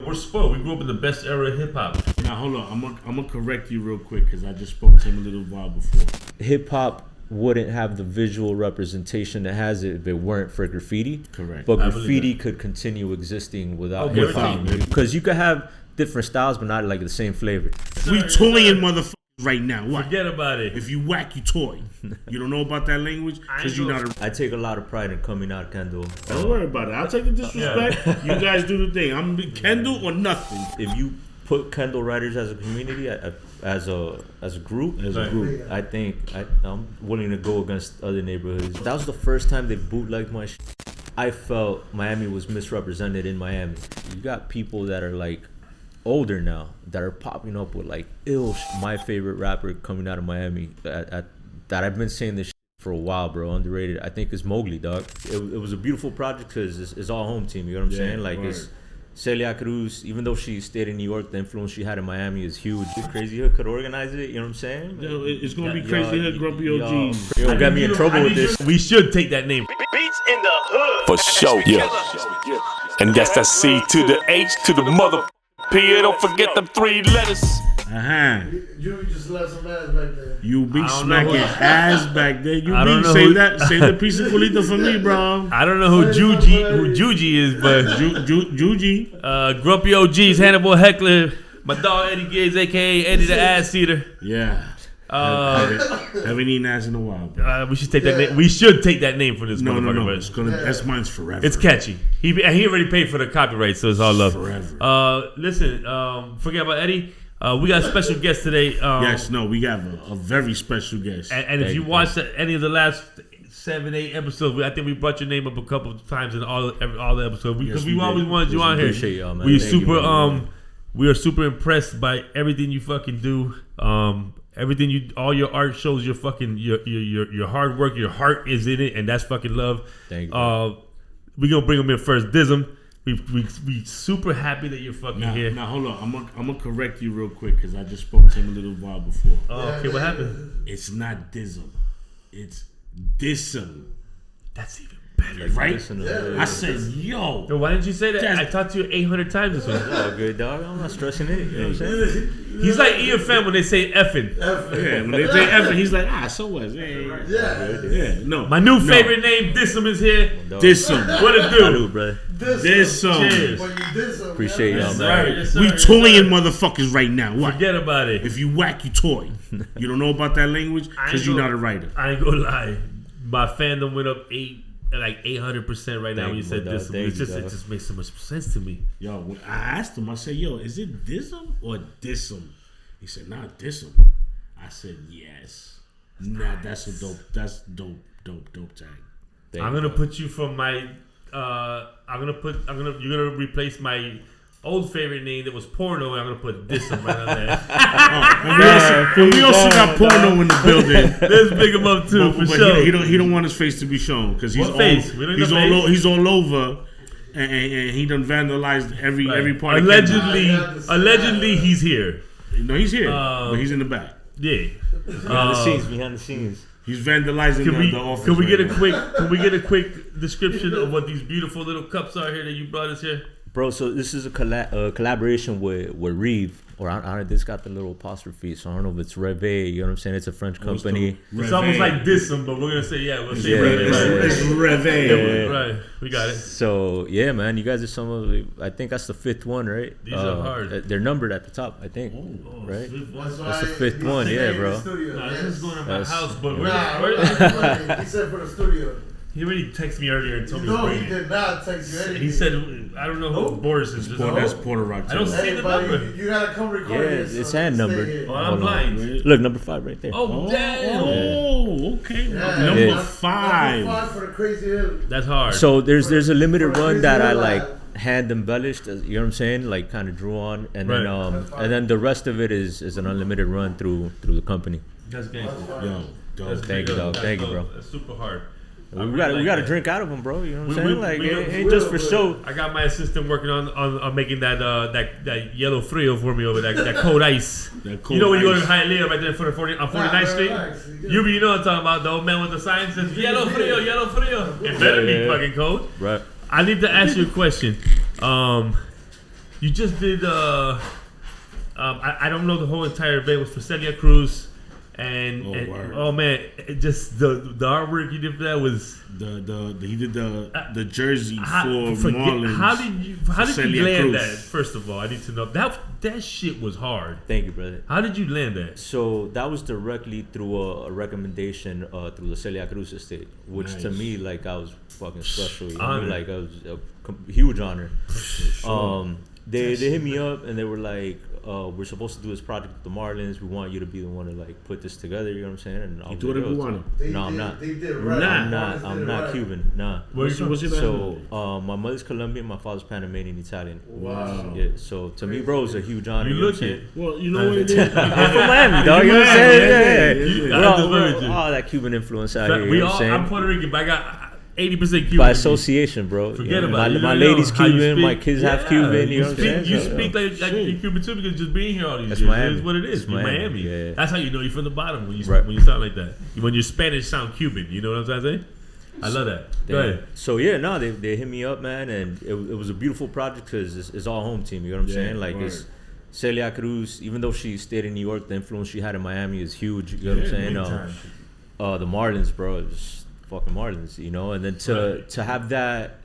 we're spoiled. We grew up in the best era of hip hop. Now hold on, I'm gonna correct you real quick because I just spoke to him a little while before. Hip hop wouldn't have the visual representation that has it if it weren't for graffiti. Correct. But graffiti could continue existing without hip hop. Because you could have different styles, but not like the same flavor. We toying motherfuckers right now. What? Forget about it. If you whack, you toy. You don't know about that language? Because you're not I take a lot of pride in coming out Kendall. Don't worry about it. I'll take the disrespect. Yeah. You guys do the thing. I'm Kendall or nothing. If you put Kendall writers as a community, as a group, I think I'm willing to go against other neighborhoods. That was the first time they bootlegged my shit. I felt Miami was misrepresented in Miami. You got people that are like older now that are popping up with like my favorite rapper coming out of Miami that I've been saying this shit for a while, bro. Underrated. I think it's Mowgli, dog. It was a beautiful project because it's all home team. You know what I'm saying? Like it's Celia Cruz, even though she stayed in New York, the influence she had in Miami is huge. Crazy Hood could organize it, you know what I'm saying? Yo, it's going to be Crazy Hood, Grumpy OGs. You don't get me in trouble with this. We should take that name. Beats in the hood. For sure, yeah. And that's that C to the H to the mother P. Don't forget them 3 letters. You just left some ass back there. You be smacking ass back there. You be say that. Say the piece of culito for me, bro. I don't know who Juji is, but Juji. Grumpy OGs, Hannibal Heckler, my dog Eddie Giggs, aka Eddie the Ass Eater. Yeah. Haven't eaten ass in a while, bro. We should take that name. We should take that name for this motherfucker. No. It's that's mine's forever. It's catchy. He already paid for the copyright, so it's all love. Forever. Listen, forget about Eddie. We got a special guest today. We got a very special guest. And if you watched any of the last 7-8 episodes, I think we brought your name up a couple of times in all the episodes because we always wanted you on here. Appreciate y'all, man. We are super impressed by everything you fucking do. All your art shows your fucking your hard work. Your heart is in it, and that's fucking love. Thank you. We gonna bring him in first. Disem. We super happy that you're fucking here. Now hold on, I'm gonna correct you real quick because I just spoke to him a little while before. Okay, what happened? It's not Disem, it's Disem. That's even better, right? I said, yo. Why didn't you say that? I talked to you 800 times this week. Oh, good dog. I'm not stressing it. You know what I'm saying? He's like Ian Fam when they say effing. Yeah, when they say effing, he's like, so what? Yeah. No. My new favorite name, Disem, is here. Disem. What it do, brother? Disem. Cheers. Appreciate y'all, man. Yes, we toying motherfuckers right now. What? Forget about it. If you whack, you toy. You don't know about that language because you're not a writer. I ain't gonna lie. My fandom went up 800% right now when you said Disem. It just makes so much sense to me. Yo, I asked him. I said, yo, is it Disem or Disem? He said, nah, Disem. I said, yes. Nah, that's a dope. That's dope tag. I'm gonna put you from my. You're gonna replace my old favorite name that was porno, and I'm gonna put Disem right on there. We also got porno in the building. Let's big him up too, for sure. He don't want his face to be shown because he's all over, and he done vandalized every part. Allegedly, he's here. No, he's here, but he's in the back. Yeah, behind the scenes. He's vandalizing the office. Can we get a quick description of what these beautiful little cups are here that you brought us here? Bro, so this is a collaboration with Reeve, or I don't know, this got the little apostrophe, so I don't know if it's Reve, you know what I'm saying? It's a French company. It's almost like Disem, but we're going to say, we'll say Reve. It's Reve. Right, we got it. So, yeah, man, you guys are some of the, I think that's the 5th one, right? These are hard. They're numbered at the top, I think, right? That's the 5th one, yeah, bro. Nah, this is going to my house, but he said for the studio. He already texted me earlier and told me. No, he did not text you anything. He said, I don't know who Boris is. That's Puerto Rico. I don't see the number. You gotta come record it. Yeah, it's hand numbered. Oh, I'm blind. Look, number 5 right there. Oh, damn. Oh, okay. Yeah. Number 5. Number 5 for the crazy hill. That's hard. So there's a limited run that I like hand embellished, you know what I'm saying? Like kind of drew on, and then the rest of it is an unlimited run through the company. That's gangster. Yo, dope. Thank you, dog. Thank you, bro. That's super hard. We got to drink out of them, bro. You know what I'm saying? Like it ain't just for show. I got my assistant working on making that yellow frio for me over that cold ice. You know when you go to Hialeah right there on 49th Street? You know what I'm talking about. The old man with the sign says yellow frio. It better be fucking cold. Right. I need to ask you a question. You just did. I don't know the whole entire event was for Celia Cruz, and oh man, it just the artwork you did for that was he did the jersey for Marlins. How did you land Cruz. that? First of all, I need to know that shit was hard. Thank you, brother. How did you land that? So that was directly through a recommendation through the Celia Cruz estate, which to me, like, I was fucking special. You know what I mean? Like, it was a huge honor. Sure. They hit me up and they were like, we're supposed to do this project with the Marlins. We want you to be the one to like put this together. You know what I'm saying? And I was do whatever you want. No, I'm not. They did right. I'm not Cuban. Nah. What's your So my mother's Colombian, my father's Panamanian, Italian. Wow. Yeah. So to me, bro, it's a huge honor. You know look what I'm it. saying? Well, you know what it is. I'm from Miami, dog. You know what I'm saying? Yeah. All that Cuban influence out here. We You know what all. I'm saying? I'm Puerto Rican, but I got 80% Cuban. By association, bro. Forget about it. My lady's Cuban, my kids have Cuban. You know what I'm saying? You speak like you're Cuban too because just being here all these That's years. Miami. It's what it is. It's You're Miami. Miami. Yeah. That's how you know you're from the bottom when you Right. when you sound like that. When your Spanish sound Cuban. You know what I'm trying to say? I love that. Go ahead. So yeah, no, they hit me up, man, and it was a beautiful project because it's all home team. You know what I'm saying? Like it's Celia Cruz, even though she stayed in New York, the influence she had in Miami is huge. You know what I'm saying? The Marlins, bro, it's fucking Marlins, you know. And then to have that,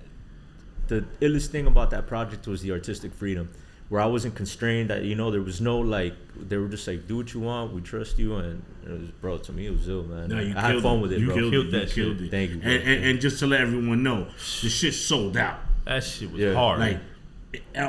the illest thing about that project was the artistic freedom, where I wasn't constrained. That, you know, there was no like, they were just like, do what you want, we trust you, and it was, bro, to me it was ill, man. No, I had fun with it, you bro. Killed that shit. it. Thank you, bro. And just to let everyone know, the shit sold out. That shit was hard. Like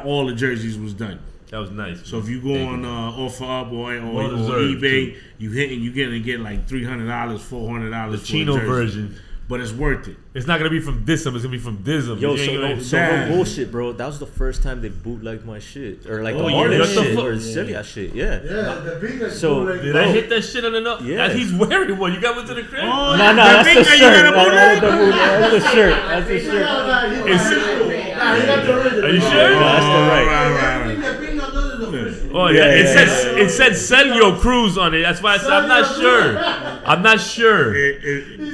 all the jerseys was done. That was nice. So if you go on OfferUp or Well-deserved, eBay, too. you get like $300, $400 the for Chino a jersey. version. But it's worth it. It's not gonna be from Disem. It's gonna be from Disem. Yo, You so ain't no bullshit, bro. That was the first time they bootlegged my shit, or like the yeah. Marlins What the shit, fuck? or Celia shit. Yeah. Yeah, the big guy. So, like, Did I hit that shit on the nose? Yeah. He's wearing one. You got one to the crib? Oh, No, that's the shirt. That's the shirt. That's the shirt. Are you sure? No, that's the right. Right. Oh Yeah, yeah, yeah, it said Celio Cruz on it. That's why I said I'm not sure. I'm not sure.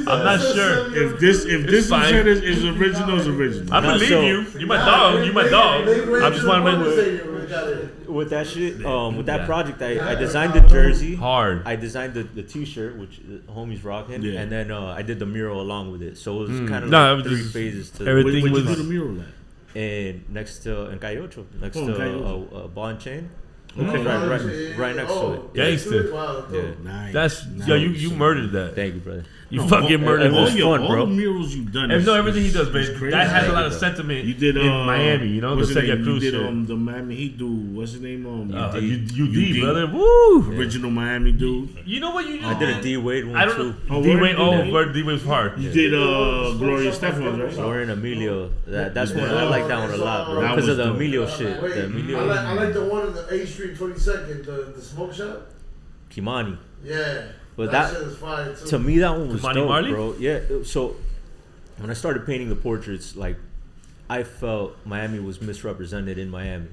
I'm not sure. If this fine. shirt is original, it's original. I No, believe so- you. You my dog. You my dog. I'm just want to With that shit, with that project, I designed the jersey. hard. I designed the T-shirt, which the homies rocking, Yeah. and then I did the mural along with it. So it was kind of No, like it was 3 just phases to everything Where'd you was- do the mural at? and next to in Cayocho, next Oh, to Cayocho. Ball and Chain. Okay. Right next to it. Gangster. Wow, Yeah. Nice. That's nice. yo. You murdered that. Thank you, brother. You fucking murdered it was that. fun, all bro. the murals you've done. And no, everything he is does, man. crazy. That has a lot of bro. sentiment. You did in Miami, you know, the what's his Celia name? Cruz You did shit. the Miami Heat dude. What's his name? UD, brother. Woo. Original Miami dude. You know what you? I did a D Wade one I don't too. know. Oh, D word? Wade. Yeah. Oh, word. D Wade's hard. You did Gloria Stefan, right? Lauren Emilio. That's one. I like that one a lot, bro. That Because was of the dope. Emilio shit. Wait, The I Emilio like the one in the 8th Street 22nd, the smoke shop. Kimani. Yeah. But that that- shit is fire too. To me, that one was Kimani dope, Marley? bro. Yeah. So when I started painting the portraits, like I felt Miami was misrepresented in Miami.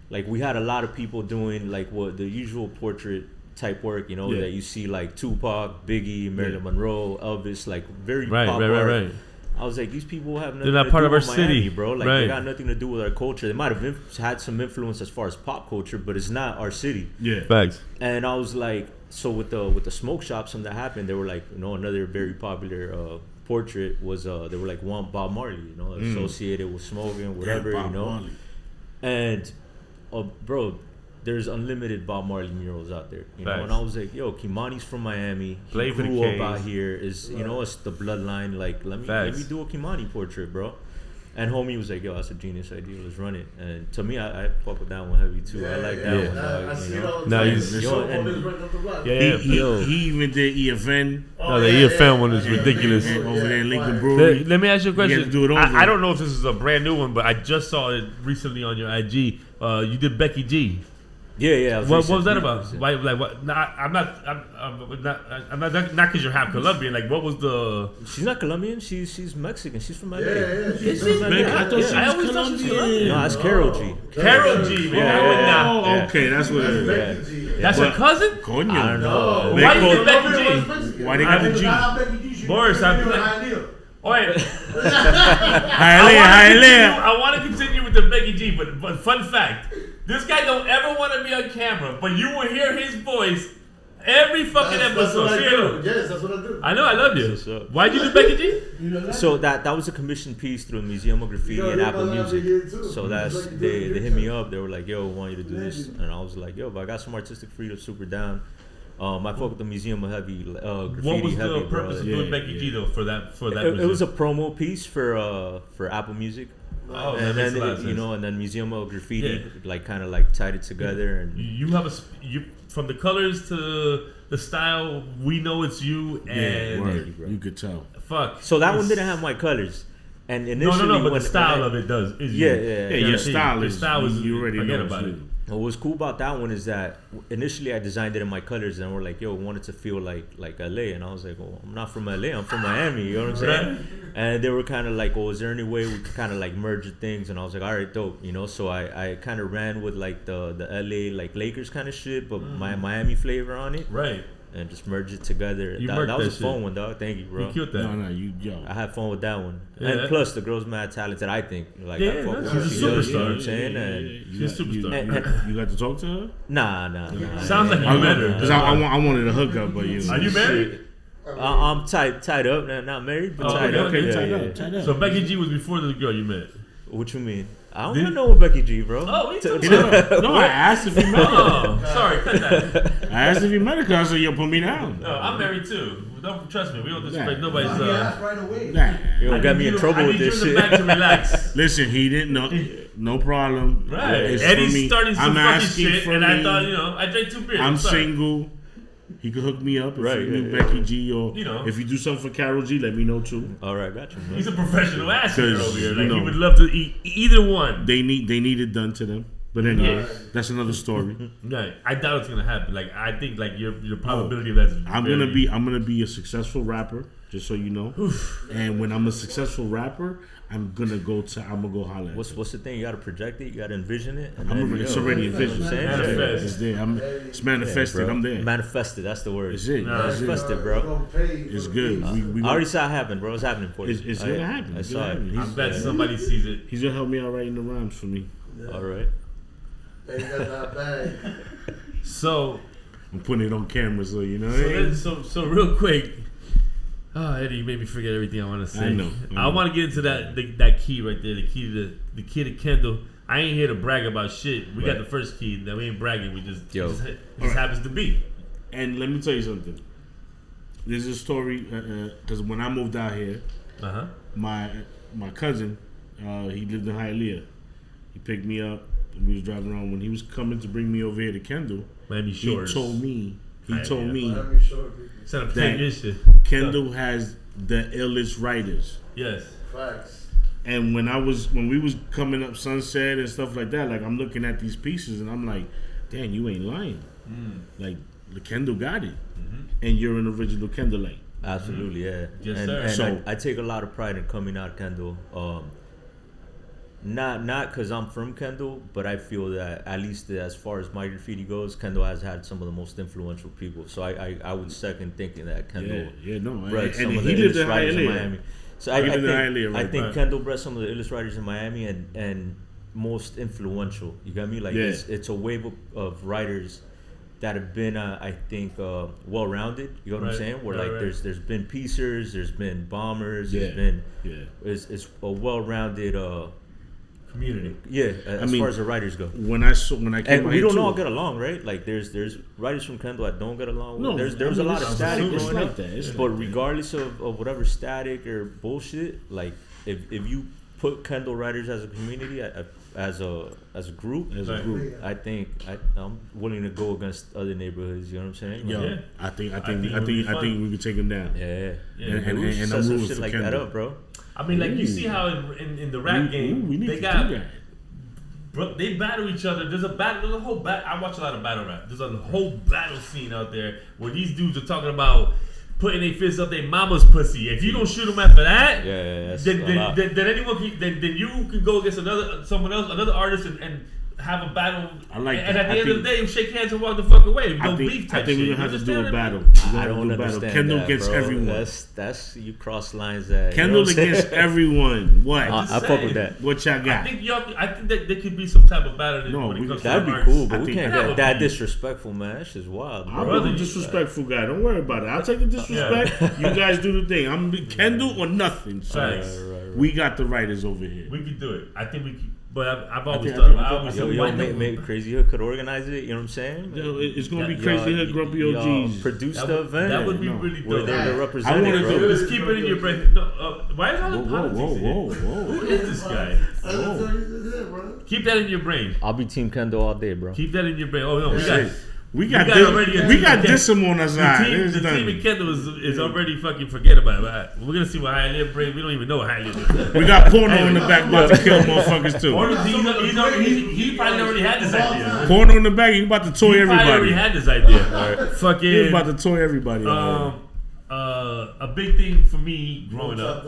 Like we had a lot of people doing like what the usual portrait type work, you know, Yeah. that you see like Tupac, Biggie, Marilyn Monroe, Elvis, like very Right, pop right, art. right. I was like, these people have nothing not to part do of our with Miami, city. bro. Like Right. they got nothing to do with our culture. They might have had some influence as far as pop culture, but it's not our city. Yeah. Facts. And I was like, so with the smoke shop, something that happened, they were like, you know, another very popular portrait was they were like one Bob Marley, you know, associated with smoking, whatever, Bob you know. Marley. And bro, there's unlimited Bob Marley murals out there, you know. Facts. And I was like, yo, Kimani's from Miami. He Play for the grew up Kings. out here. Is you know, it's the bloodline. Like, let me Facts. do a Kimani portrait, bro. And homie was like, yo, that's a genius idea. Let's run it. And to me, I fuck with that one heavy too. I like that one, I dog. see You it know? all the Nah, time. he's- It's Yo, so and- funny, it's right up the block. Yeah, Yo. He even did EFN No, the EFN one is yeah, ridiculous. yeah, over there in Lincoln fire. Brewery. Let me ask you a You question. have to do it over. I don't know if this is a brand new one, but I just saw it recently on your IG. You did Becky G. Yeah. What was that about? Why, like what? Nah, I'm not because you're half Colombian. Like, what was the? She's not Colombian. She's Mexican. She's from LA. Yeah, Is She's she? from Man, LA. I thought she Yeah. was always thought she was Colombian. No, that's Carol G. Carol G, man. I would not. Oh, Yeah. okay, that's what it is. Becky G. That's her cousin. Coño. I don't know. They Why you call- did Becky G? Why they got the G? Boris, I'm Wait, Hialeah. I want to continue with the Becky G, but fun fact, This guy don't ever want to be on camera, but you will hear his voice every fucking episode. Yes, that's what I do. I know, I love you. Why'd you do Becky G? You know that? So that was a commissioned piece through the Museum of Graffiti and Apple Music. So that's they hit me up. They were like, "Yo, we want you to do this," and I was like, "Yo, but I got some artistic freedom, super down." I fuck with the Museum of Heavy Graffiti. What was the heavy, purpose of doing Becky G though for that? It was a promo piece for Apple Music. Oh, and that then makes you know, and then Museum of Graffiti like kind of like tied it together. And you have you from the colors to the style. We know it's you, and you could tell. Fuck. So that one didn't have my colors. And initially, no, but the style of it does. Is yeah. Your style is. You already forget know about it. What was cool about that one is that initially I designed it in my colors, and we're like, "Yo, we want it to feel like LA," and I was like, "Well, I'm not from LA, I'm from Miami." You know what I'm saying? Right. And they were kind of like, "Oh, is there any way we could kind of like merge the things?" And I was like, "All right, dope." You know, so I kind of ran with like the LA like Lakers kind of shit, but my Miami flavor on it, right? And just merge it together. That was a fun one, dog. Thank you, bro. You killed that. Yo. I had fun with that one. Yeah. And plus, the girl's mad talented, I think. Like, I fuck with her. she's a She does, superstar. you know what I'm saying? And She's a superstar. You got to talk to her? Nah. Sounds like you met her. Because I wanted a hookup, but you know. Are you married? I'm tied up, not married, but tied up. Okay, Yeah. tied up. So Becky G was before the girl you met. What you mean? I don't know Becky G, bro. Oh, what are you talking about? No, I asked if you met her. Oh, sorry, cut that. I asked if you met her because I said, yo, put me down. No, I'm married too. Don't trust me. We don't disrespect Nah. nobody's. Right away. Nah. You don't got me in trouble with this I need you in the shit. back to relax. Listen, he didn't know. No problem. Right. It's Eddie's for me. starting some I'm fucking asking shit, for and I me. thought, I drank 2 beers. I'm sorry. single. He could hook me up if Right, you knew yeah. Becky G, or if you do something for Carol G, let me know too. All right, got you, man. He's a professional ass over here. Like, he would love to eat either one. They need it done to them. But anyway, that's another story. Right. I doubt it's gonna happen. Like, I think like your probability of that is I'm gonna be a successful rapper, just so you know. And when I'm a successful rapper, I'm gonna go holler. What's the thing? You gotta project it. You gotta envision it. And It's already envisioned. Manifest. It's there. It's manifested. bro. I'm there. Manifested. That's the word. It's it. Manifested, bro. It's good. I already saw it happen, bro. It's happening for you. It's gonna happen. I It's saw gonna it. happen. I bet somebody sees it. He's gonna help me out writing the rhymes for me. All right. They got that bag. So I'm putting it on camera, so you know. What I mean? so real quick. Oh, Eddie, you made me forget everything I want to say. I know. I want to get into that key right there, the key to Kendall. I ain't here to brag about shit. We got the first key. That we ain't bragging. We just happens to be. And let me tell you something. There's a story because when I moved out here, my cousin, he lived in Hialeah. He picked me up and we was driving around. When he was coming to bring me over here to Kendall, Miami Shores. he told me that Kendall has the illest writers. Yes. Facts. And when we was coming up Sunset and stuff like that, like I'm looking at these pieces and I'm like, damn, you ain't lying. Like the Kendall got it, and you're an original Kendallite. Absolutely, yeah. Yes, and sir. And So- I take a lot of pride in coming out of Kendall. Not because I'm from Kendall, but I feel that at least as far as my graffiti goes, Kendall has had some of the most influential people. So I would second thinking that Kendall bred some and of he the lived illest in writers in Hialeah. Miami. So I think Right. Kendall bred some of the illest writers in Miami and most influential. You got me? Like it's a wave of writers that have been, I think, well-rounded. You know what I'm saying? Where there's been piecers, there's been bombers, there's been it's a well-rounded community. Yeah, as far as the writers go. When I came and we don't too, all get along, right? Like there's writers from Kendall that don't get along. No, there was a lot of static it's growing like up. that. It's But like that. regardless of whatever static or bullshit, like if you put Kendall writers as a community, as a group, I think I'm willing to go against other neighborhoods. You know what I'm saying? Yo, Like, I think we could take him down. yeah. And we should I'm set some rooting shit for like that Kendall. up, bro. I mean, like you see how in the rap game we need they to got. do that. Bro, they battle each other. There's a whole I watch a lot of battle rap. There's a whole battle scene out there where these dudes are talking about putting their fists up their mama's pussy. If you don't shoot them after that, Yeah, then anyone can, then you can go against another artist and have a battle. I like and that. at the end of the day, you shake hands and walk the fuck away. No beef type I think shit. we're gonna have to do a battle. I don't understand Kendall that, gets bro. everyone. That's you cross lines that. Kendall against everyone. What? I fuck with that. What y'all got? I think that there could be some type of battle. That'd be cool, but we can't get that disrespectful, man. That's just wild. I'm a disrespectful guy. Don't worry about it. I'll take the disrespect. You guys do the thing. I'm Kendall or nothing. So right. We got the writers over here. We could do it. I think we could. But I've always thought about it. Maybe Crazy Hood could organize it. You know what I'm saying? It's gonna be Crazy Hood, Grumpy OGs. Produce the event. That would be really dope. Where they're represented. I want to just keep it in your brain. No, why is all the politics whoa. Who is this guy? Keep that in your brain. I'll be Team Kendall all day, bro. Keep that in your brain. Oh no, we got Disem on our side. The team in Kendall is already fucking forget about it. We're gonna see what Hialeah brings. We don't even know what Hialeah is. We got Porno in the back about to kill motherfuckers too. He probably already had this idea. Porno in the back, he about to toy everybody. He already had this idea. Fucking. He about to toy everybody. A big thing for me growing up.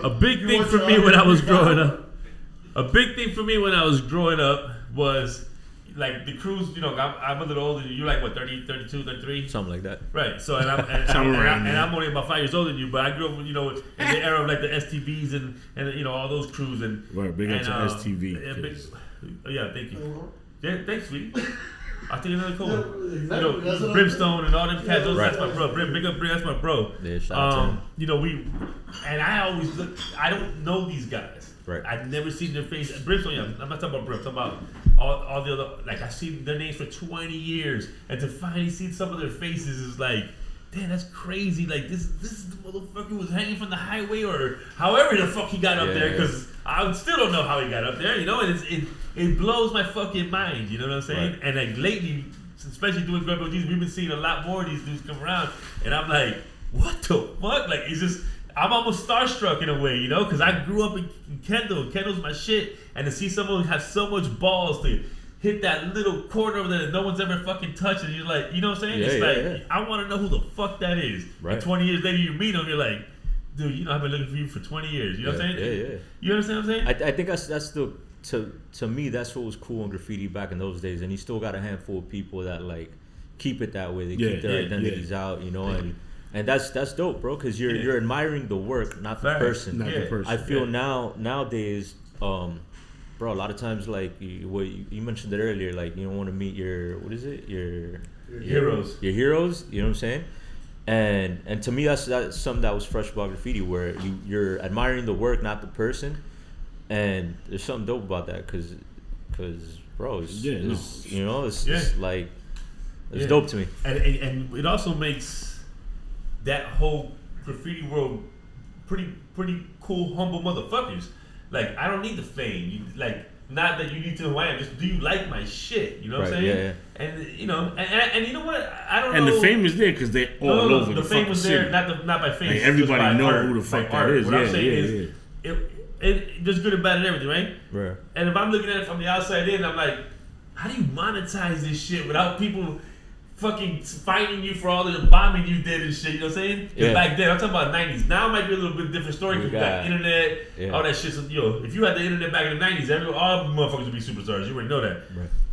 A big thing for me when I was growing up. A big thing for me when I was growing up was like the crews, you know, I'm a little older than you. You're like what, 30, 32, 33? Something like that. Right. So I'm only about 5 years older than you, but I grew up, you know, in the era of like the STVs and you know all those crews and right, big into STV. Yeah, thank you. Yeah, thanks, sweetie. I'll take another cool one. You know, Brimstone and all them cats. That's my bro. Big up, that's my bro. Yeah, shout out to him. You know, I always look. I don't know these guys. Right. I've never seen their face. Brimstone, yeah. I'm not talking about Brim. I'm talking about all the other. Like I've seen their names for 20 years, and to finally see some of their faces is like, damn, that's crazy. Like this is the motherfucker who was hanging from the highway or however the fuck he got up there. Because I still don't know how he got up there. You know, and it blows my fucking mind. You know what I'm saying? Right. And like lately, especially doing Grumpy OGs, we've been seeing a lot more of these dudes come around, and I'm like, what the fuck? Like it's just. I'm almost starstruck in a way, you know, because I grew up in Kendall. Kendall's my shit, and to see someone have so much balls to hit that little corner over there that no one's ever fucking touched, and you're like, you know what I'm saying? Yeah, I want to know who the fuck that is. Right. And 20 years later, you meet him, you're like, dude, you know, I've been looking for you for 20 years. You know what I'm saying? Yeah. You understand what I'm saying? I think that's the to me that's what was cool in graffiti back in those days, and you still got a handful of people that like keep it that way. They keep their identities out, you know, and that's dope, bro, because you're admiring the work, not the person. Not the person. I feel nowadays, bro, a lot of times like you mentioned it earlier, like you don't want to meet your heroes. Your heroes, you know what I'm saying? And to me that's something that was fresh about graffiti, where you're admiring the work, not the person, and there's something dope about that, because bro, it's you know, it's just like it's dope to me, and it also makes that whole graffiti world pretty cool, humble motherfuckers. Like I don't need the fame. Like not that you need to know who I am. Just do you like my shit? You know what I'm saying? Yeah. And you know, and you know what? I don't know. And the fame is there because they're all over the fame was there, city. not by fame. Like everybody know who the fuck that is. What I'm saying is, there's good and bad and everything, right? Right. And if I'm looking at it from the outside in, I'm like, how do you monetize this shit without people fucking fighting you for all of the bombing you did and shit, you know what I'm saying? Because back then, I'm talking about 90s. Now it might be a little bit different story because we got internet, all that shit. So, if you had the internet back in the 90s, all motherfuckers would be superstars. You already know that.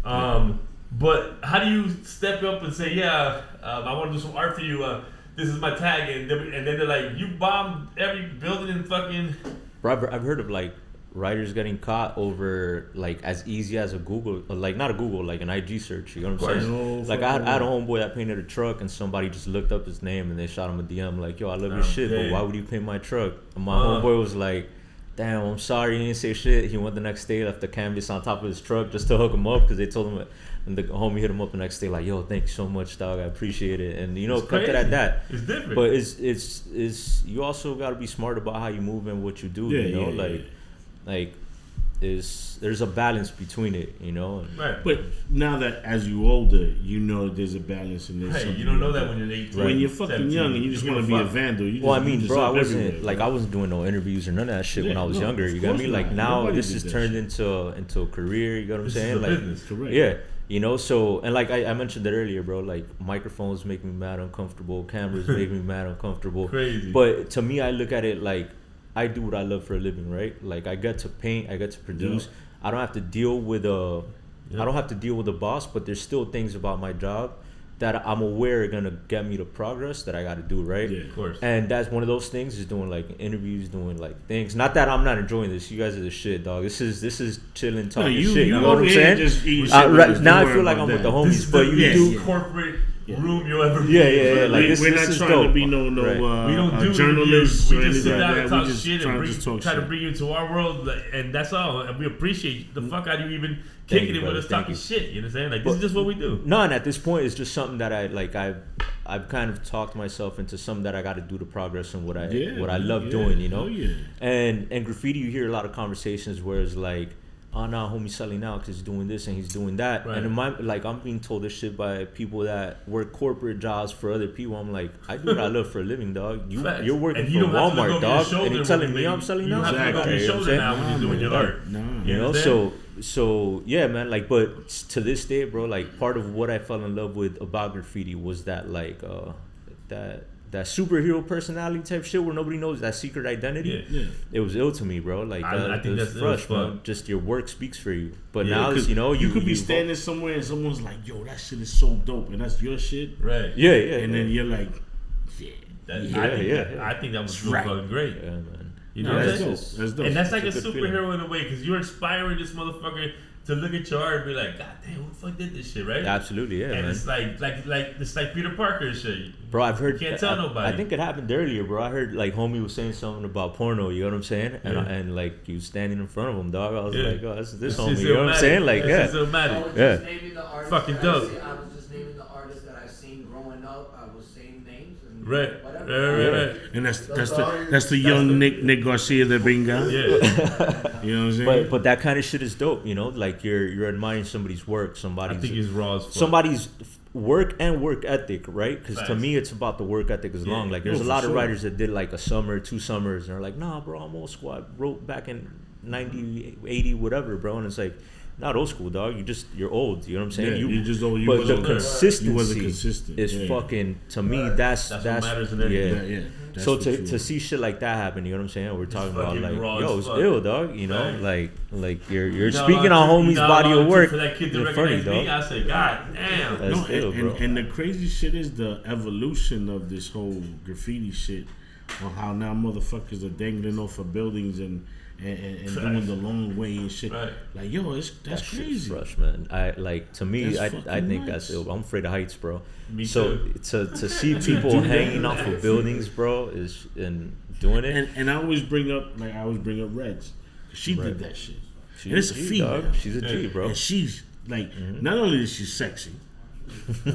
Right. But how do you step up and say, I want to do some art for you. This is my tag. And then they're like, you bombed every building in fucking... Bro, I've heard of like writers getting caught over like as easy as a Google, like not a Google, like an IG search. You know what I'm saying? Like I had a homeboy that painted a truck, and somebody just looked up his name and they shot him a DM like, yo, I love your shit, but why would you paint my truck? And my homeboy was like, damn, I'm sorry, he didn't say shit. He went the next day, left the canvas on top of his truck just to hook him up, because they told him, and the homie hit him up the next day like, yo, thank you so much, dog, I appreciate it. And you know, cut it at that. It's different. But it's you also got to be smart about how you move and what you do. Like there's a balance between it, you know. Right. But now that as you older, you know there's a balance in this. Hey, you don't know that when you're 18. When you're fucking 17, young and you just want to be a vandal. I mean, bro, I wasn't doing no interviews or none of that shit when I was younger. You got me? Like now, this is turned into a career. You know what I'm saying? Like, business. Correct. Yeah. You know, so, and like I mentioned it earlier, bro, like microphones make me mad uncomfortable, cameras make me mad uncomfortable. Crazy. But to me, I look at it like I do what I love for a living, right? Like I get to paint, I get to produce. I don't have to deal with I don't have to deal with a boss, but there's still things about my job that I'm aware are gonna get me to progress that I got to do, right? Yeah, of course. And that's one of those things is doing like interviews, doing like things. Not that I'm not enjoying this. You guys are the shit, dog. This is chilling, talking shit. You know what I'm saying? Right now I feel like I'm with the homies, but you do corporate room you'll ever be. Yeah. Like we're not trying to be no we don't do journalists. We just sit down and talk just shit and try to bring you into our world, and that's all. And we appreciate the fuck out of you even kicking it with us, talking shit. You know what I'm saying? Like this is just what we do. No, and at this point, it's just something that I've kind of talked myself into something that I got to do to progress and what I love doing. You know, and graffiti, you hear a lot of conversations where it's like, oh no, homie's selling out because he's doing this and he's doing that. Right. And in my, like, I'm being told this shit by people that work corporate jobs for other people. I'm like, I do what I love for a living, dog. You're working for Walmart, dog, and you're telling me I'm selling out. You have to look over your shoulder now when you're doing your art. You know, so yeah, man. Like, but to this day, bro, like part of what I fell in love with about graffiti was that like that superhero personality type shit where nobody knows that secret identity. Yeah. It was ill to me, bro. Like I think that's fresh, man. Just your work speaks for you. But now, you know, you could be standing somewhere and someone's like, "Yo, that shit is so dope," and that's your shit, right? Yeah. And then you're like, I think that was real fucking great. Yeah, man. You know, that's dope. And that's like a superhero in a way because you're inspiring this motherfucker to look at your art and be like, God damn, who the fuck did this shit, right? Absolutely, yeah, and man. It's like Peter Parker shit. Bro, I've heard. You can't tell nobody. I think it happened earlier, bro. I heard like homie was saying something about porno. You know what I'm saying? And like you standing in front of him, dog. I was like, oh, this homie. You know what I'm saying? Like, yeah. Fucking dope. I was just naming the artists that I've seen growing up. I was saying names and right. And that's the young Nick Garcia that bring out. Yeah. You know what I'm saying? But that kind of shit is dope, you know? Like you're admiring somebody's work, I think he's raw as fuck. Somebody's work and work ethic, right? Because to me, it's about the work ethic as long. Like there's a lot of writers that did like a summer, 2 summers, and they're like, nah, bro, I'm old school. I wrote back in 90, 80, whatever, bro. And it's like, not old school, dog. You're old. You know what I'm saying? Yeah, you just old. But the consistency wasn't consistent. is fucking, to me, that's what matters in everything. Yeah. So to see shit like that happen, you know what I'm saying? We're talking about like, yo, it's ill, dog. You know, like you're speaking on homie's body of work. For that kid to recognize me, I say, God damn. That's ill, bro. And the crazy shit is the evolution of this whole graffiti shit, on how now motherfuckers are dangling off of buildings and doing the long way and shit. Right. Like, yo, that's crazy. Fresh, man. I think that's ill. I'm afraid of heights, bro. Me too. To see people hanging off of buildings, bro, and doing it. And I always bring up Reds. She did that shit. And it's a female. Dog. She's a G, bro. And she's like, not only is she sexy,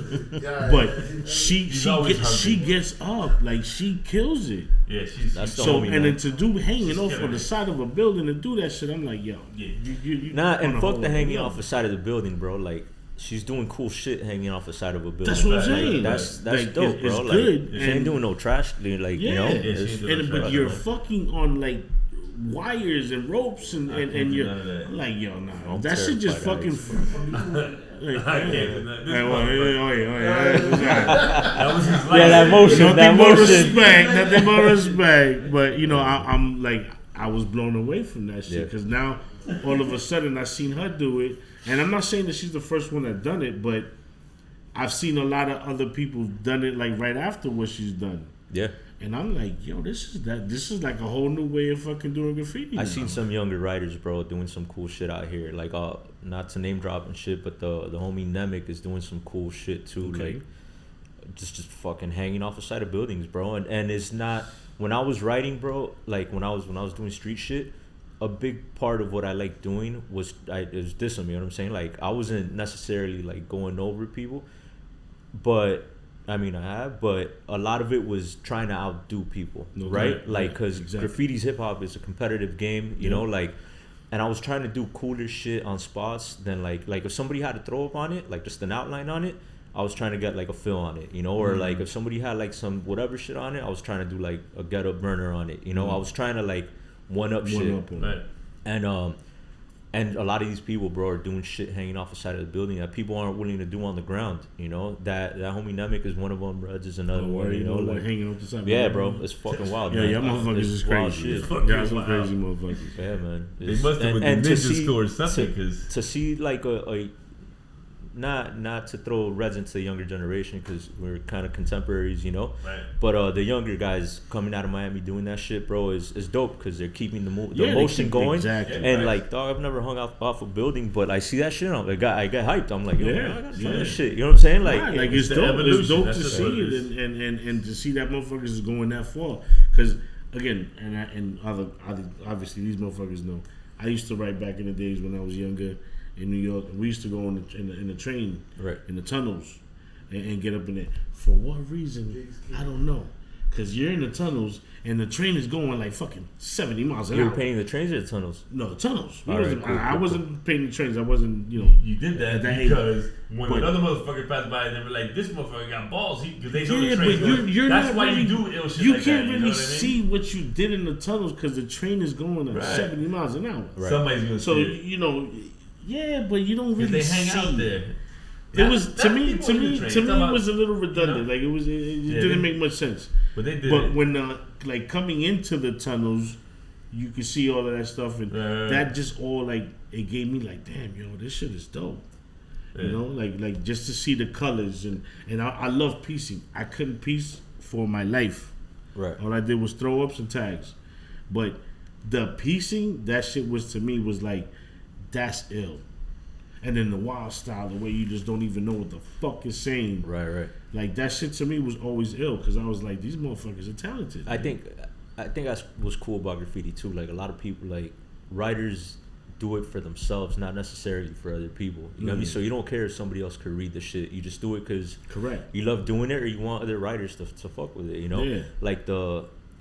but she gets up, like she kills it. Yeah, she's and then to do hanging off on the side of a building and do that shit, I'm like, yo, and fuck the hanging off the side of the building, bro. Like she's doing cool shit hanging off the side of a building. That's what I'm saying. That's like, dope, bro. It's good. She ain't doing no trash, like you know. But you're fucking on like wires and ropes and you're like, yo, nah, that shit just fucking. I can't. That was his life. Yeah, that motion. Nothing more respect. But you know, I'm like, I was blown away from that shit because now all of a sudden I seen her do it, and I'm not saying that she's the first one that done it, but I've seen a lot of other people done it like right after what she's done. Yeah. And I'm like, yo, this is like a whole new way of fucking doing graffiti. I seen some younger writers, bro, doing some cool shit out here. Like, not to name drop and shit, but the homie Nemec is doing some cool shit too. Okay. Like, just fucking hanging off the side of buildings, bro. And it's not, when I was writing, bro, like when I was doing street shit, a big part of what I like doing was Disem, you know what I'm saying? Like, I wasn't necessarily like going over people, but I mean, I have, but a lot of it was trying to outdo people, right? Like, because graffiti's hip hop is a competitive game, you know, like, and I was trying to do cooler shit on spots than like if somebody had to throw up on it, like just an outline on it, I was trying to get like a fill on it, you know, or like if somebody had like some whatever shit on it, I was trying to do like a get up burner on it, you know, I was trying to like one up shit. Right. And And a lot of these people, bro, are doing shit hanging off the side of the building that people aren't willing to do on the ground. You know, that homie Nemec is one of them. Reds is another one. You know, like hanging off the side. Yeah, bro, it's fucking wild. Yeah, man. y'all motherfuckers is crazy. Y'all some crazy motherfuckers. Yeah, man. They must have with the ninja store or something. To see like a not to throw Reds into the younger generation because we're kind of contemporaries, you know. Right. But the younger guys coming out of Miami doing that shit, bro, is dope because they're keeping the motion going. Exactly. And like, dog, I've never hung off a building, but I see that shit. I get hyped. I'm like, yo, man, I gotta try this shit. You know what I'm saying? Like, like it's dope. It's dope to see it and to see that motherfuckers is going that far. Because again, and other obviously these motherfuckers know. I used to write back in the days when I was younger. In New York, we used to go in the train, right, in the tunnels, and get up in there. For what reason? I don't know. Because you're in the tunnels, and the train is going like fucking 70 miles an hour. You were painting the trains or the tunnels? No, the tunnels. I wasn't painting the trains. I wasn't, you know. You did that because when another motherfucker passed by, they were like, "This motherfucker got balls." Because they know the train. That's why you do ill shit. You can't really see what you did in the tunnels because the train is going at 70 miles an hour. Right. Somebody's gonna see it. You know. Yeah, but you don't really they hang out there. It was to me it was a little redundant. Like it didn't make much sense. But they did. But when like coming into the tunnels, you could see all of that stuff, and that just all like it gave me like, damn, yo, this shit is dope. You know, like just to see the colors and I love piecing. I couldn't piece for my life. Right. All I did was throw ups and tags, but the piecing, that shit was to me was like. That's ill. And then the wild style, the way you just don't even know what the fuck is saying. Right. Like that shit to me was always ill because I was like, these motherfuckers are talented. I think that's what's cool about graffiti too. Like a lot of people, like writers, do it for themselves, not necessarily for other people. You know what I mean? So you don't care if somebody else could read the shit. You just do it because you love doing it, or you want other writers to fuck with it. You know, like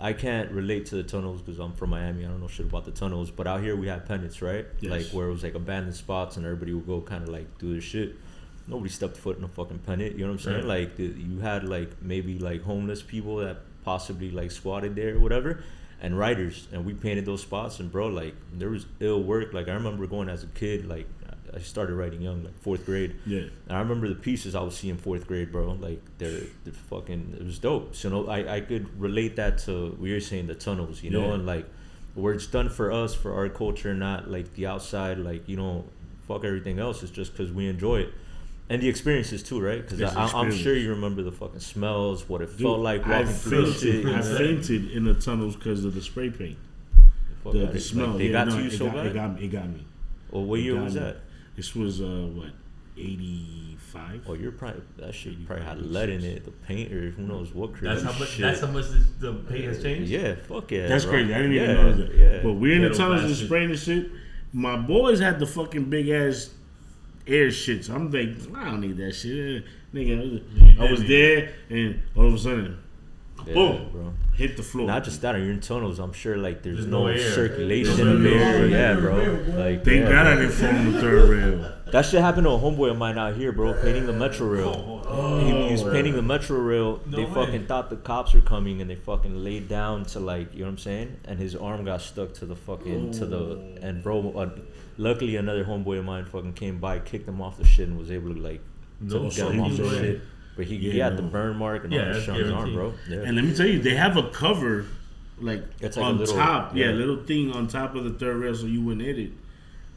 I can't relate to the tunnels because I'm from Miami. I don't know shit about the tunnels. But out here we have pennants, right? Yes. Like where it was like abandoned spots and everybody would go kind of like do their shit. Nobody stepped foot in a fucking pennant. You know what I'm saying? Like you had like maybe like homeless people that possibly like squatted there or whatever, and writers. And we painted those spots. And bro, like there was ill work. Like I remember going as a kid, like I started writing young, like 4th grade. Yeah. And I remember the pieces I was seeing 4th grade, bro. Like they're fucking, it was dope. So no, I could relate that to what you're saying, the tunnels, you know, and like where it's done for us, for our culture, not like the outside, like, you know, fuck everything else. It's just because we enjoy it. And the experiences too, right? Because I'm sure you remember the fucking smells, what it felt like walking through the shit. I fainted in the tunnels because of the spray paint. The smell. Like, they got to you so bad? It got me. Well, what year was that? This was, 85? Oh, you're probably, that shit, you probably had lead in it, the paint, or who knows what crazy That's how much the paint has changed? Yeah, fuck yeah. That's bro. crazy. I didn't even know that. Yeah. But we're in the tunnels and spraying the shit. My boys had the fucking big ass air shit. So I'm like, I don't need that shit. Nigga, I was there, and all of a sudden, boom, bro. Hit the floor. Not just that, you're in tunnels. I'm sure like there's no circulation of air. Yeah, bro. Like, thank God I didn't fall on the 3rd rail. That shit happened to a homeboy of mine out here, bro, painting the metro rail. He was painting the metro rail. They fucking thought the cops were coming, and they fucking laid down to like, you know what I'm saying? And his arm got stuck to the fucking and bro, luckily another homeboy of mine fucking came by, kicked him off the shit, and was able to like get him off the shit. But he had the burn mark and all that shit on his arm, bro. Yeah. And let me tell you, they have a cover like on little, top. Yeah, little thing on top of the 3rd rail so you wouldn't hit it.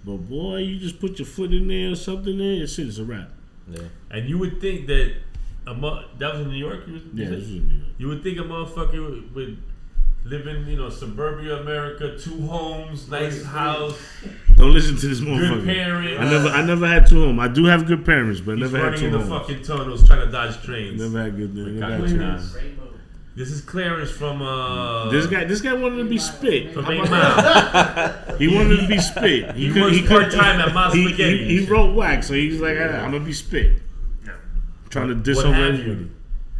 But boy, you just put your foot in there or something there, your shit is a wrap. Yeah. And you would think that that was in New York? Yeah, this was in New York. You would think a motherfucker would live in, you know, suburbia America, 2 homes, nice house. Don't listen to this motherfucker. Good parents. I never had 2 homes. I do have good parents, but never had 2 homes. He's running in the fucking tunnels trying to dodge trains. Never had good. Never had 2 homes. This is Clarence from This guy wanted to be spit. From 8 Mile. He wanted to be spit. He works part-time at Mile Spaghetti. He wrote wax, so he's like, I'm gonna be spit. Trying to diss over everybody.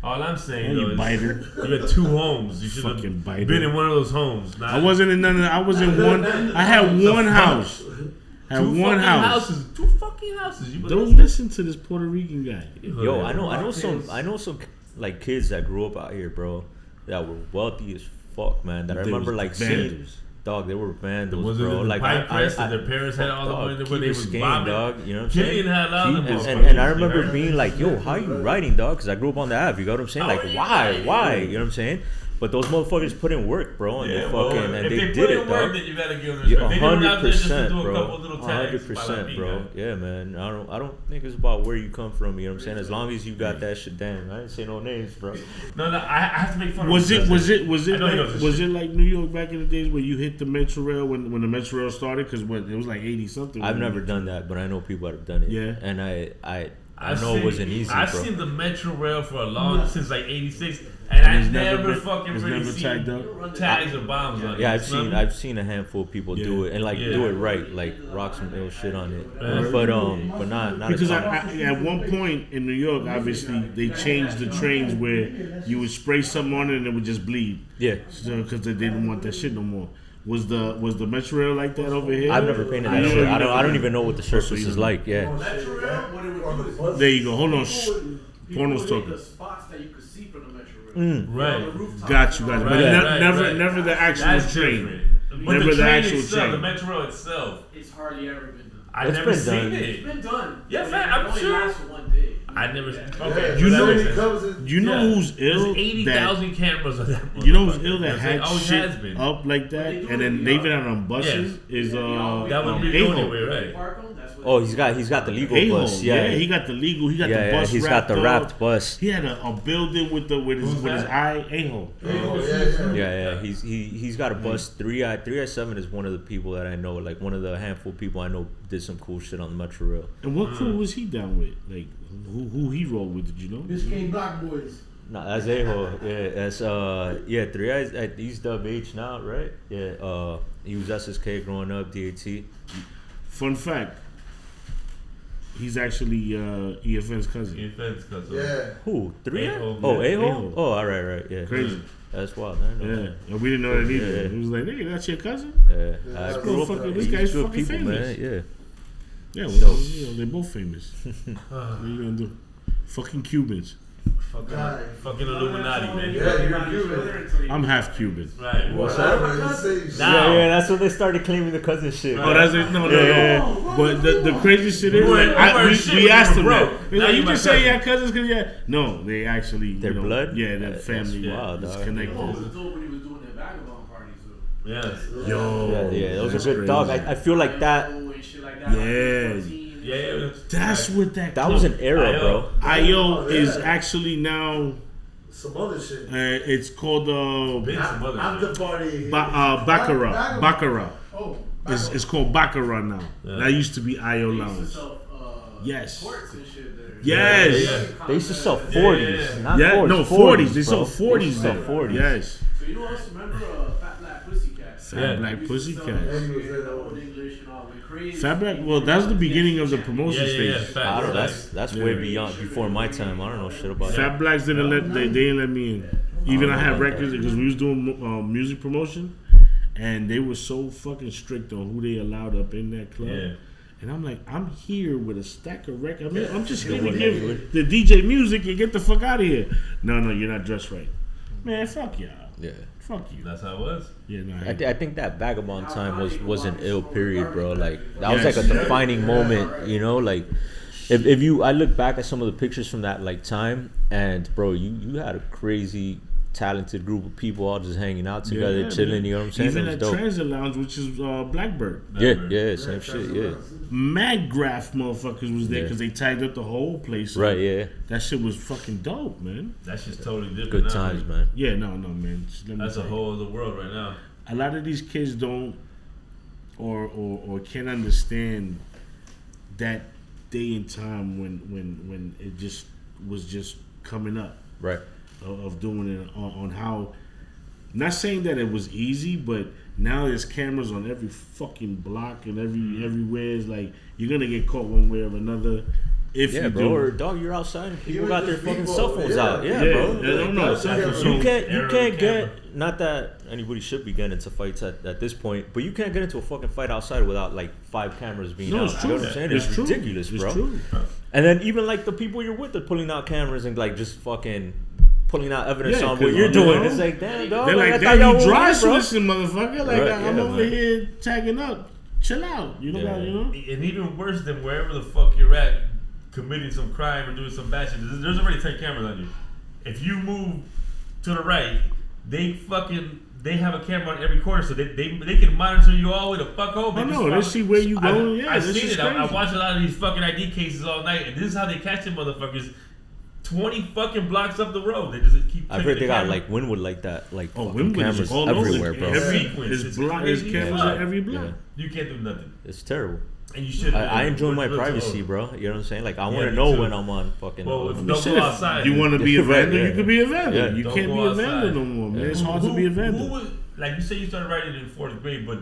All I'm saying though is biter. You got 2 homes. You should have been in one of those homes. I wasn't in none of that. I was in one. I had one house. Two fucking houses. Don't listen to this Puerto Rican guy. Yo, I know some like kids that grew up out here, bro, that were wealthy as fuck, man. That I remember like seeing. dog, they were vandals, was bro. Like Like their parents had all the money where they was bombing. Dog, you know what I'm saying? Killian had a lot of and I remember being like, yo, how you writing, dog? Because I grew up on the Ave. You know what I'm saying? Like, why? You know what I'm saying? But those motherfuckers put in work, bro, and they fucking and they did it, dog. Then you gotta give them respect. 100%, bro. 100%, bro. Yeah, man. I don't think it's about where you come from. You know what I'm saying? As long as you got that shit down. I ain't say no names, bro. No, I have to make fun. Was it like New York back in the days where you hit the Metro Rail when the Metro Rail started? Because it was like 80 something. I've never done that, but I know people that have done it. Yeah, and I know it wasn't easy, bro. I've seen the Metro Rail for a long since like '86. And I never fucking really seen tags or bombs on it. Yeah, I've seen a handful of people do it and do it right, like rock some ill shit on it. But not because at one point in New York, obviously they changed the trains where you would spray something on it and it would just bleed. Yeah, because they didn't want that shit no more. Was the Metro Rail like that over here? I've never painted that shit. I don't even know what the surface is like. Yeah. There you go. Hold on. Porno's talking. The spots that you could see from the Metro Rail. Right. Got you. But never the actual train. Never the actual train. The Metro Rail itself. It's hardly ever been done. I've never seen it. It's been done. Yeah, man, I'm sure. It only lasts for one day. I never. Okay. You know who's ill? There's 80,000 cameras on that. You know who's ill that had always shit has been. up like that, and then leave it out on buses is that would be the only way, right? Oh, he's got the legal bus. Yeah, he got the legal. He got the bus. He's got the wrapped bus. He had a building with his eye. A-hole. Yeah. He's got a bus. 3i7 is one of the people that I know. Like one of the handful of people I know did some cool shit on the Metro Rail. And what crew was he down with? Like who he rolled with? Did you know? Biscayne Black Boys. No, that's A-hole. Yeah, that's 3i. He's WH now, right? Yeah. He was SSK growing up. DAT. Fun fact. He's actually EFN's cousin. Yeah. Who? 3i? A-hole. Oh, A-hole? Oh, all right. Yeah. Crazy. That's wild. I know that. And we didn't know that either. Yeah. He was like, nigga, that's your cousin? Yeah. I grew up. This guy's good fucking people, famous. man. Yeah. Yeah, well, they're both famous. What are you gonna do? Fucking Cubans. Fucking Illuminati, man. Yeah, you're Cuban. I'm half Cuban. Right. What's up? Yeah, that's when they started claiming the cousin shit. Oh, that's it. No. But the crazy shit is, we asked them that. Like, you just say your cousins because no, they actually their blood. Yeah, their family is connected. When he was doing their vagabond parties. Yes. Yo. Yeah, those are good dog. I feel like that. Yeah. That's what that was an era, bro. IO is actually now some other shit. It's called After party. Baccarat. Oh. It's called Baccarat now. Yeah. That used to be IO Lounge. Yes. Yes. They used to sell 40s. Not 40s. No, 40s. They sold 40s there. 40s. Yes. So you know else remember Fat Black Pussycat? Fat Black Pussycat. Crazy. Fat Black, well, that's the beginning of the promotion stage. I don't know. That's way beyond before my time. I don't know shit about Fat Blacks didn't they didn't let me in. Even I had records because we was doing music promotion, and they were so fucking strict on who they allowed up in that club. Yeah. And I'm like, I'm here with a stack of records. I mean, I'm just here to give the DJ music and get the fuck out of here. No, you're not dressed right. Man, fuck y'all. Yeah. Fuck you. That's how it was. Yeah, no. I think that vagabond time was an ill period, bro. Like that was like a defining moment, you know. Like if you, I look back at some of the pictures from that like time, and bro, you had a crazy talented group of people all just hanging out together, chilling. Man. You know what I'm saying? Even at Transit Lounge, which is Blackbird. Yeah, same shit. Yeah. Mad graph motherfuckers was there because they tagged up the whole place. Right. Yeah. That shit was fucking dope, man. That's just totally different. Good now, times, like, man. Yeah, no, man. That's a whole other world right now. A lot of these kids don't or can't understand that day and time when it just was just coming up. Right. Of doing it on how, not saying that it was easy, but now there's cameras on every fucking block and everywhere. It's like you're gonna get caught one way or another. If you bro, do. or dog, you're outside and people got their fucking cell phones out. Yeah, bro. I don't know. You can't get, not that anybody should be getting into fights at this point, but you can't get into a fucking fight outside without like 5 cameras being out. It's true. You know what I'm saying? It's ridiculous, bro. It's true. And then even like the people you're with are pulling out cameras and like just fucking pulling out evidence Yeah, on 'cause what you're you doing. know, It's like, damn, dog. They're like, I thought damn, y'all you were dry with me, bro. switching, motherfucker. Like, Right, I'm yeah, over man. here tagging up. Chill out. You know Yeah. that, you know? And even worse than wherever the fuck you're at, committing some crime or doing some bad shit, there's already 10 cameras on you. If you move to the right, they have a camera on every corner, so they can monitor you all the way the fuck home. I know, they see where you going. Yeah, I've this seen is it. I crazy. watch a lot of these fucking ID cases all night, and this is how they catch them motherfuckers. 20 fucking blocks up the road. They just keep. I've heard they got like Wynwood like that, like Oh, fucking Wynwood is cameras all everywhere, over. bro. It's There's crazy cameras fuck. at every block. Yeah. You can't do nothing, It's terrible. and you should. I enjoy my privacy, bro. You know what I'm saying? Like I want to me know too. when I'm on fucking. Well, if I mean, don't shit, go if outside. you want to be a Right, vendor, yeah. you could be a vendor. Yeah. You Don't can't go be a outside. vendor no more, man. It's hard to be a vendor. Who was, like you said, you started writing in 4th grade, but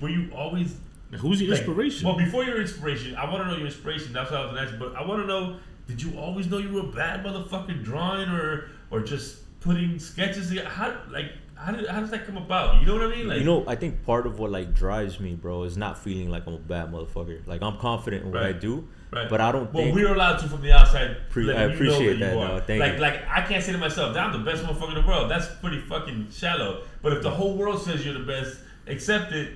were you always Who's your inspiration? Well, before your inspiration, I want to know your inspiration. That's what I was gonna ask. But I want to know: did you always know you were a bad motherfucker drawing, or just putting sketches together? How does that come about? You know what I mean? Like, You know, I think part of what like drives me, bro, is not feeling like I'm a bad motherfucker. Like I'm confident in what I do, right. but I don't Well, think. we're allowed to from the outside. I letting appreciate you know that, you are. dog. Thank you. Like I can't say to myself, "I'm the best motherfucker in the world." That's pretty fucking shallow. But if the whole world says you're the best, accept it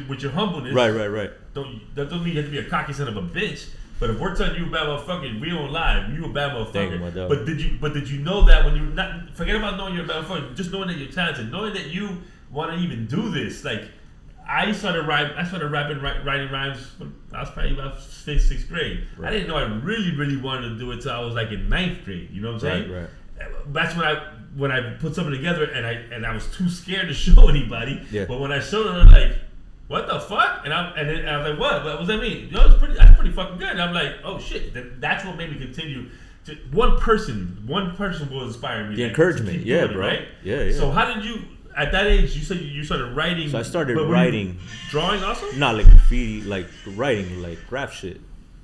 with your humbleness. Right. That doesn't mean you have to be a cocky son of a bitch. But if we're telling you a bad motherfucker, we don't lie. You a bad motherfucker. Thank you, my dog. But did you know that when you not forget about knowing you're a bad motherfucker, just knowing that you're talented, knowing that you want to even do this. Like I started writing rhymes when I was probably about sixth grade. Right. I didn't know I really wanted to do it till I was like in 9th grade. You know what I'm saying? Right. That's when I put something together and I was too scared to show anybody. Yeah. But when I showed them, they're like, "What the fuck?" And then I was like, "What? What does that mean?" That's pretty fucking good. And I'm like, "Oh shit!" That's what made me continue. One person will inspire me. The to encouragement, keep yeah, doing it, bro. right? Yeah. So how did you? At that age, you said you started writing. So I started but were you writing. drawing also. Not like graffiti, like writing, like graph shit.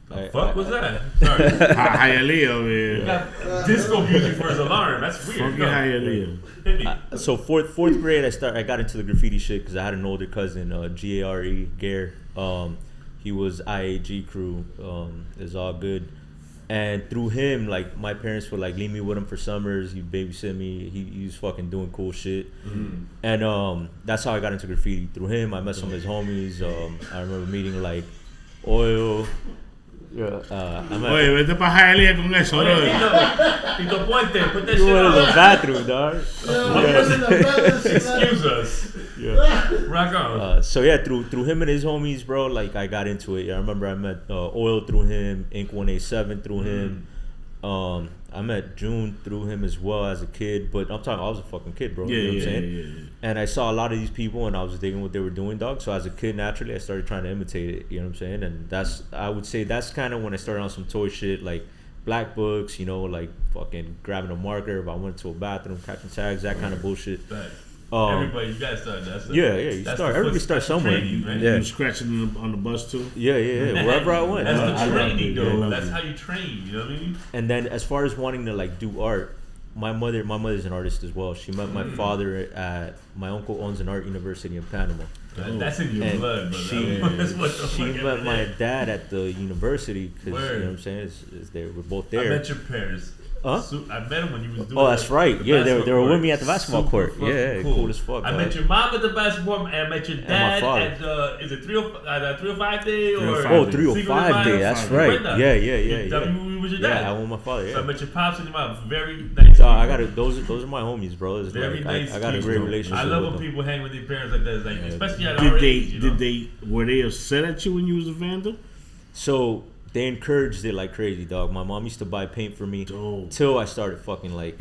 The fuck was that? Sorry. Hialeah over You here. got disco music for his alarm. That's weird. Fucking Go. Hialeah. Hit me. So fourth grade, I got into the graffiti shit because I had an older cousin, Gare. He was IAG crew. It's all good. And through him, like my parents would like leave me with him for summers. He'd babysit me. He was fucking doing cool shit. And that's how I got into graffiti. Through him, I met some of his homies. I remember meeting like Oil. I met. Oye, vete pa' Hialeah con eso, bro. Tito Puente, put that You shit went to the on. bathroom, dog. Excuse us. Rock on. So yeah, through him and his homies, bro, like I got into it. I remember I met Oil through him, Ink 187 through him. I met June through him as well as a kid, but I was a fucking kid, bro. Yeah, you know what I'm yeah, saying? yeah. And I saw a lot of these people, and I was digging what they were doing, dog. So as a kid, naturally, I started trying to imitate it. You know what I'm saying? And I would say that's kind of when I started on some toy shit, like black books, you know, like fucking grabbing a marker if I went to a bathroom, catching tags, that kind of bullshit. Right. Everybody, you guys start. Everybody starts somewhere. Right? Yeah. You was scratching on the bus too. Yeah. Wherever I went. That's I the love training, it. though. I love That's it. how you train. You know what I mean? And then as far as wanting to like do art, my mother's an artist as well. She met my father at my uncle owns an art university in Panama. That's in your And blood, bro. she met my dad at the university because you know what I'm saying. They were both there. I met your parents. Huh? I met him when you was doing. Oh, that's right. the Yeah, they basketball were with me court. at the basketball Super court. fucking Yeah, cool as fuck, I dog. met your mom at the basketball, and I met your my dad father. at is it 305 day or 305 day. 305 day. That's right. Yeah. That was your dad. Yeah, I want my father. So I Yeah. met your pops and your mom. Very nice. I got it. Those are my homies, bro. It's Very like, nice I got a kids, great though. relationship. I love with when them. people hang with their parents like that. Like, especially at our age, you know? Were they upset at you when you was a vandal? So they encouraged it like crazy, dog. My mom used to buy paint for me Dope. till I started fucking like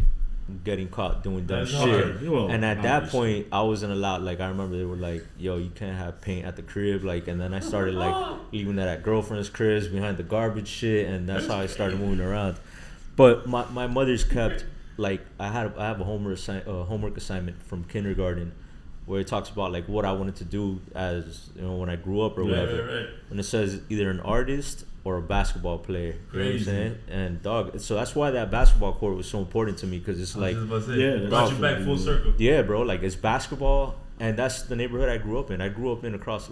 getting caught doing dumb That's shit. hard. Well, And at that obviously. point, I wasn't allowed. Like I remember they were like, "Yo, you can't have paint at the crib." Like, and then I started like leaving that at girlfriends' cribs behind the garbage shit, and that's how I started moving around. But my mother's kept like I have a homework assignment from kindergarten where it talks about like what I wanted to do as when I grew up or whatever. Right. And it says either an artist or a basketball player. You know what I'm Crazy. saying? And dog, so that's why that basketball court was so important to me because it's like, Yeah, brought you back full circle. yeah, bro, like it's basketball, and that's the neighborhood I grew up in. I grew up across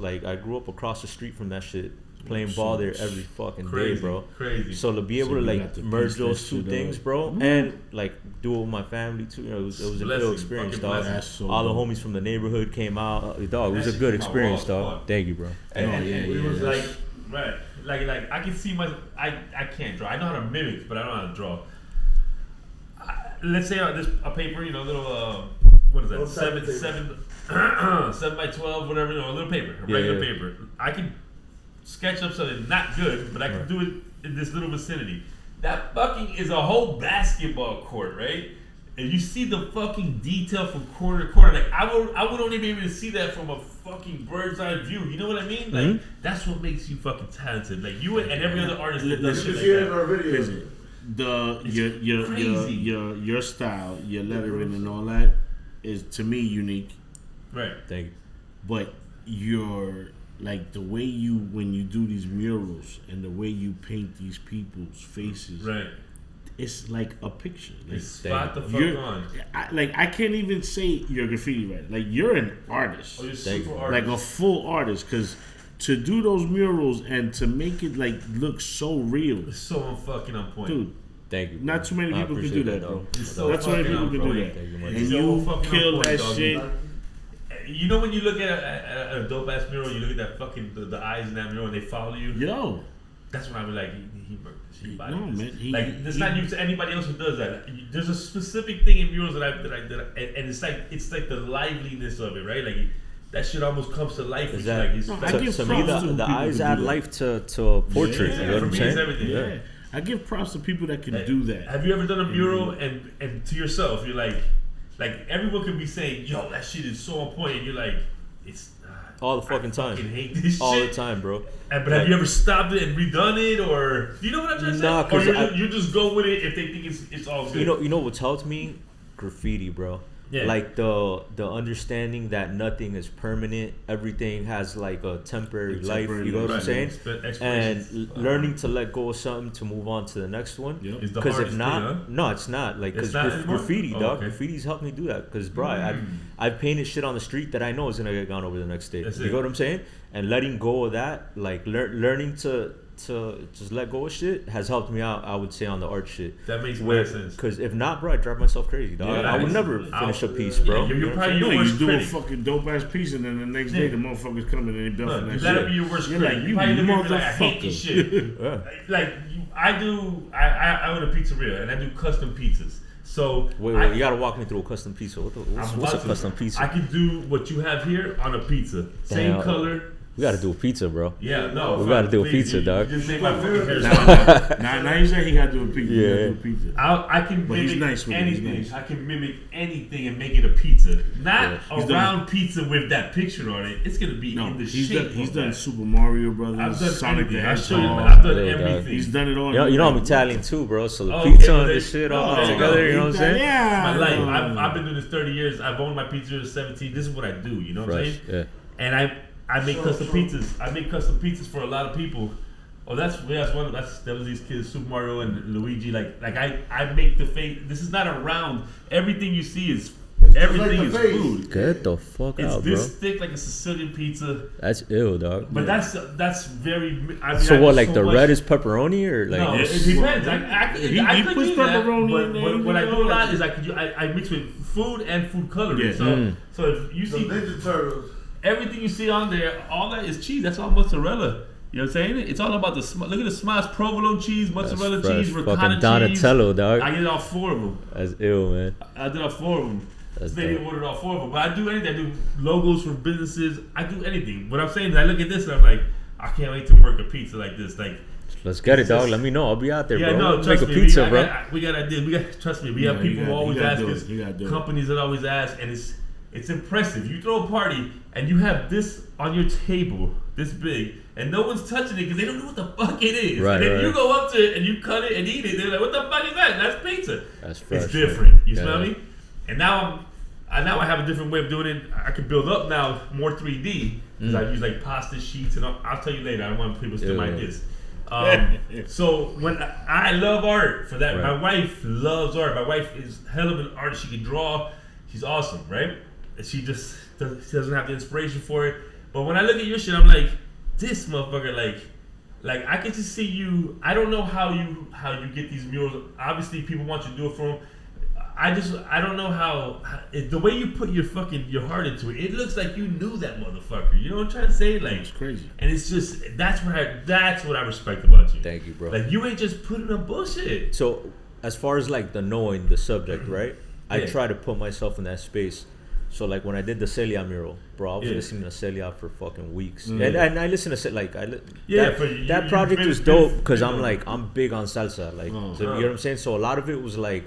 the street from that shit playing ball there every fucking day, bro. Crazy. So to be able to like merge those two things, bro, and like do it with my family too, it was a good experience, dog. All the homies from the neighborhood came out, dog. It was a good experience, dog. Thank you, bro. And it was like, right, like I can see I can't draw. I know how to mimic, but I don't know how to draw. Let's say there's a paper, little what is that? 7 by 12, whatever, a little paper, a regular paper. I can sketch up something not good, but I can do it in this little vicinity. That fucking is a whole basketball court, right? And you see the fucking detail from corner to corner. Like I would only be able to see that from a fucking bird's eye view. You know what I mean? Like that's what makes you fucking talented. Like you and every other artist that does shit like that. Your style, your lettering and all that is to me unique. Right. Thank you. But your like the way when you do these murals and the way you paint these people's faces, right? It's like a picture. Like, spot the fuck on. I can't even say you're a graffiti writer. Like you're an artist. Oh, you're super artist. Like a full artist, because to do those murals and to make it like look so real, it's so fucking on point, dude. Thank you. Not too many people can do that, bro. Not too many people can do that. And you kill that shit. You know when you look at a dope ass mural, you look at that fucking the eyes in that mural and they follow you. Yo, that's when I be like, he murdered this. No, man. It's not you to anybody else who does that. There's a specific thing in murals that I and it's like the liveliness of it, right? Like that shit almost comes to life. Is that, like, to me, the eyes add life to a portrait. You know what I'm saying? Everything. Yeah. I give props to people that can do that. Have you ever done a mural and to yourself you're like everyone could be saying, yo, that shit is so on point, and you're like, it's all the fucking time. I fucking hate this all shit. The time, bro. But have you ever stopped it and redone it, or do you know what I'm trying to say? Nah, or you just go with it if they think it's all good. You know what's helped me? Graffiti, bro. Yeah. Like the understanding that nothing is permanent, everything has like a temporary life. You know what I'm saying? And learning to let go of something to move on to the next one. Because if not, no, it's not. Like because graffiti, dog. Graffiti's helped me do that. Because bro, I've painted shit on the street that I know is gonna get gone over the next day. You know what I'm saying? And letting go of that, like learning to just let go of shit has helped me out, I would say, on the art shit. That makes sense. Because if not, bro, I'd drive myself crazy, dog. I would never finish a piece, bro. You're probably you do a fucking dope ass piece, and then the next day the motherfuckers come in and they buffing that shit. That'll be your worst critic. Like, you motherfucker. Like, I hate this shit. Like I own a pizzeria and I do custom pizzas. So wait, you gotta walk me through a custom pizza. What's a custom pizza? I can do what you have here on a pizza. Same color. We gotta do a pizza, bro. Yeah, no. We gotta do a pizza, dog. You just made my favorite. Now you say he gotta do a pizza. Yeah. I can mimic nice anything. I can mimic anything and make it a pizza. Not a round pizza with that picture on it. It's gonna be in the shape. He's done Super Mario Brothers. I've done Sonic the Hedgehog. I've done everything. He's done it all. You know I'm Italian too, bro. So the pizza and this shit all together. You know what I'm saying? Yeah. It's my life. I've been doing this 30 years. I've owned my pizzeria since 17. This is what I do. You know what I'm saying? Yeah. And I make custom pizzas. I make custom pizzas for a lot of people. Oh, that was these kids, Super Mario and Luigi. Like I make the face. This is not a round. Everything you see is food. Get the fuck out, bro. It's this thick like a Sicilian pizza. That's ill, dog. But that's very. So what? Like the red is pepperoni or like? No, it depends. I could puts do pepperoni that, but what I do a lot is I mix with food and food coloring. Yeah. So if you see Ninja Turtles. Everything you see on there, all that is cheese. That's all mozzarella. You know what I'm saying? It's all about look at the smash provolone cheese, mozzarella cheese, ricotta cheese. Donatello, dog. I did all 4 of them. That's ill, man. I did all 4 of them. They ordered all 4 of them. But I do anything. I do logos for businesses. I do anything. What I'm saying is I look at this and I'm like, I can't wait to work a pizza like this. Like, let's get it, dog. Let me know. I'll be out there, bro. No, make a pizza, bro. We got ideas. Trust me. We have people who always ask us. Companies that always ask, and it's impressive. You throw a party and you have this on your table, this big, and no one's touching it because they don't know what the fuck it is. Right, and then you go up to it and you cut it and eat it. They're like, "What the fuck is that?" That's pizza. That's fresh. It's different. You smell me? And now I have a different way of doing it. I can build up now more 3D because I use like pasta sheets, and I'll tell you later. I don't want people to steal my ideas. So when I love art for that, my wife loves art. My wife is hell of an artist. She can draw. She's awesome, right? And she doesn't have the inspiration for it. But when I look at your shit, I'm like, this motherfucker, like, Like I can just see you. I don't know how you get these murals. Obviously, people want you to do it for them. I don't know how the way you put your heart into it. It looks like you knew that motherfucker. You know what I'm trying to say? Like it's crazy. And it's just that's what I respect about you. Thank you, bro. Like you ain't just putting up bullshit. So as far as like the knowing the subject, right? I try to put myself in that space. So like when I did the Celia mural, bro, I was listening to Celia for fucking weeks, and I listened to that project was dope because I'm big on salsa, like so you know what I'm saying. So a lot of it was like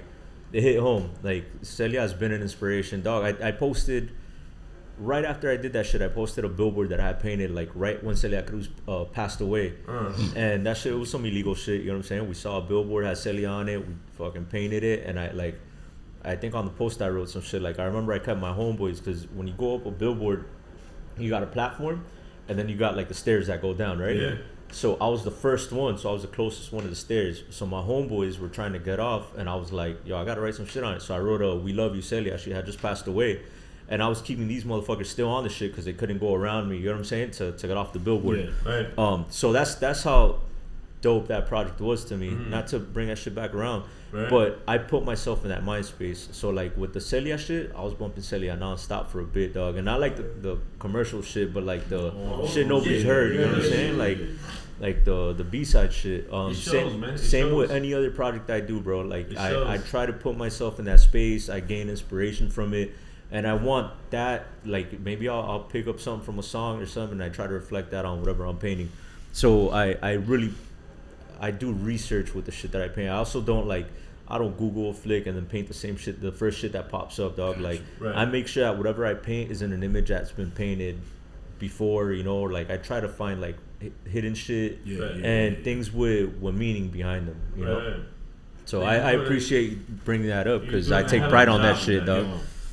it hit home. Like Celia has been an inspiration, dog. I posted right after I did that shit. I posted a billboard that I had painted like right when Celia Cruz passed away, and that shit was some illegal shit. You know what I'm saying? We saw a billboard had Celia on it. We fucking painted it, and I think on the post I wrote some shit. Like I remember I kept my homeboys because when you go up a billboard, you got a platform, and then you got like the stairs that go down, right? Yeah. So I was the first one, so I was the closest one to the stairs. So my homeboys were trying to get off, and I was like, yo, I gotta write some shit on it. So I wrote a "We love you, Celia." She had just passed away, and I was keeping these motherfuckers still on the shit because they couldn't go around me. You know what I'm saying? To get off the billboard. Yeah, right. So that's how dope that project was to me. Not to bring that shit back around. Right. But I put myself in that mind space. So like with the Celia shit, I was bumping Celia nonstop for a bit, dog. And not like the commercial shit, but like the shit nobody's heard. You know what I'm saying? Like the B-side shit. Same with any other project I do, bro. Like I try to put myself in that space. I gain inspiration from it. And I want that, like maybe I'll pick up something from a song or something, and I try to reflect that on whatever I'm painting. So I do research with the shit that I paint. I also I don't Google a flick and then paint the same shit, the first shit that pops up, dog. Like I make sure that whatever I paint is in an image that's been painted before, you know, or like I try to find like hidden shit and things with meaning behind them, you know. So I appreciate you bringing that up because I take pride on that shit, dog.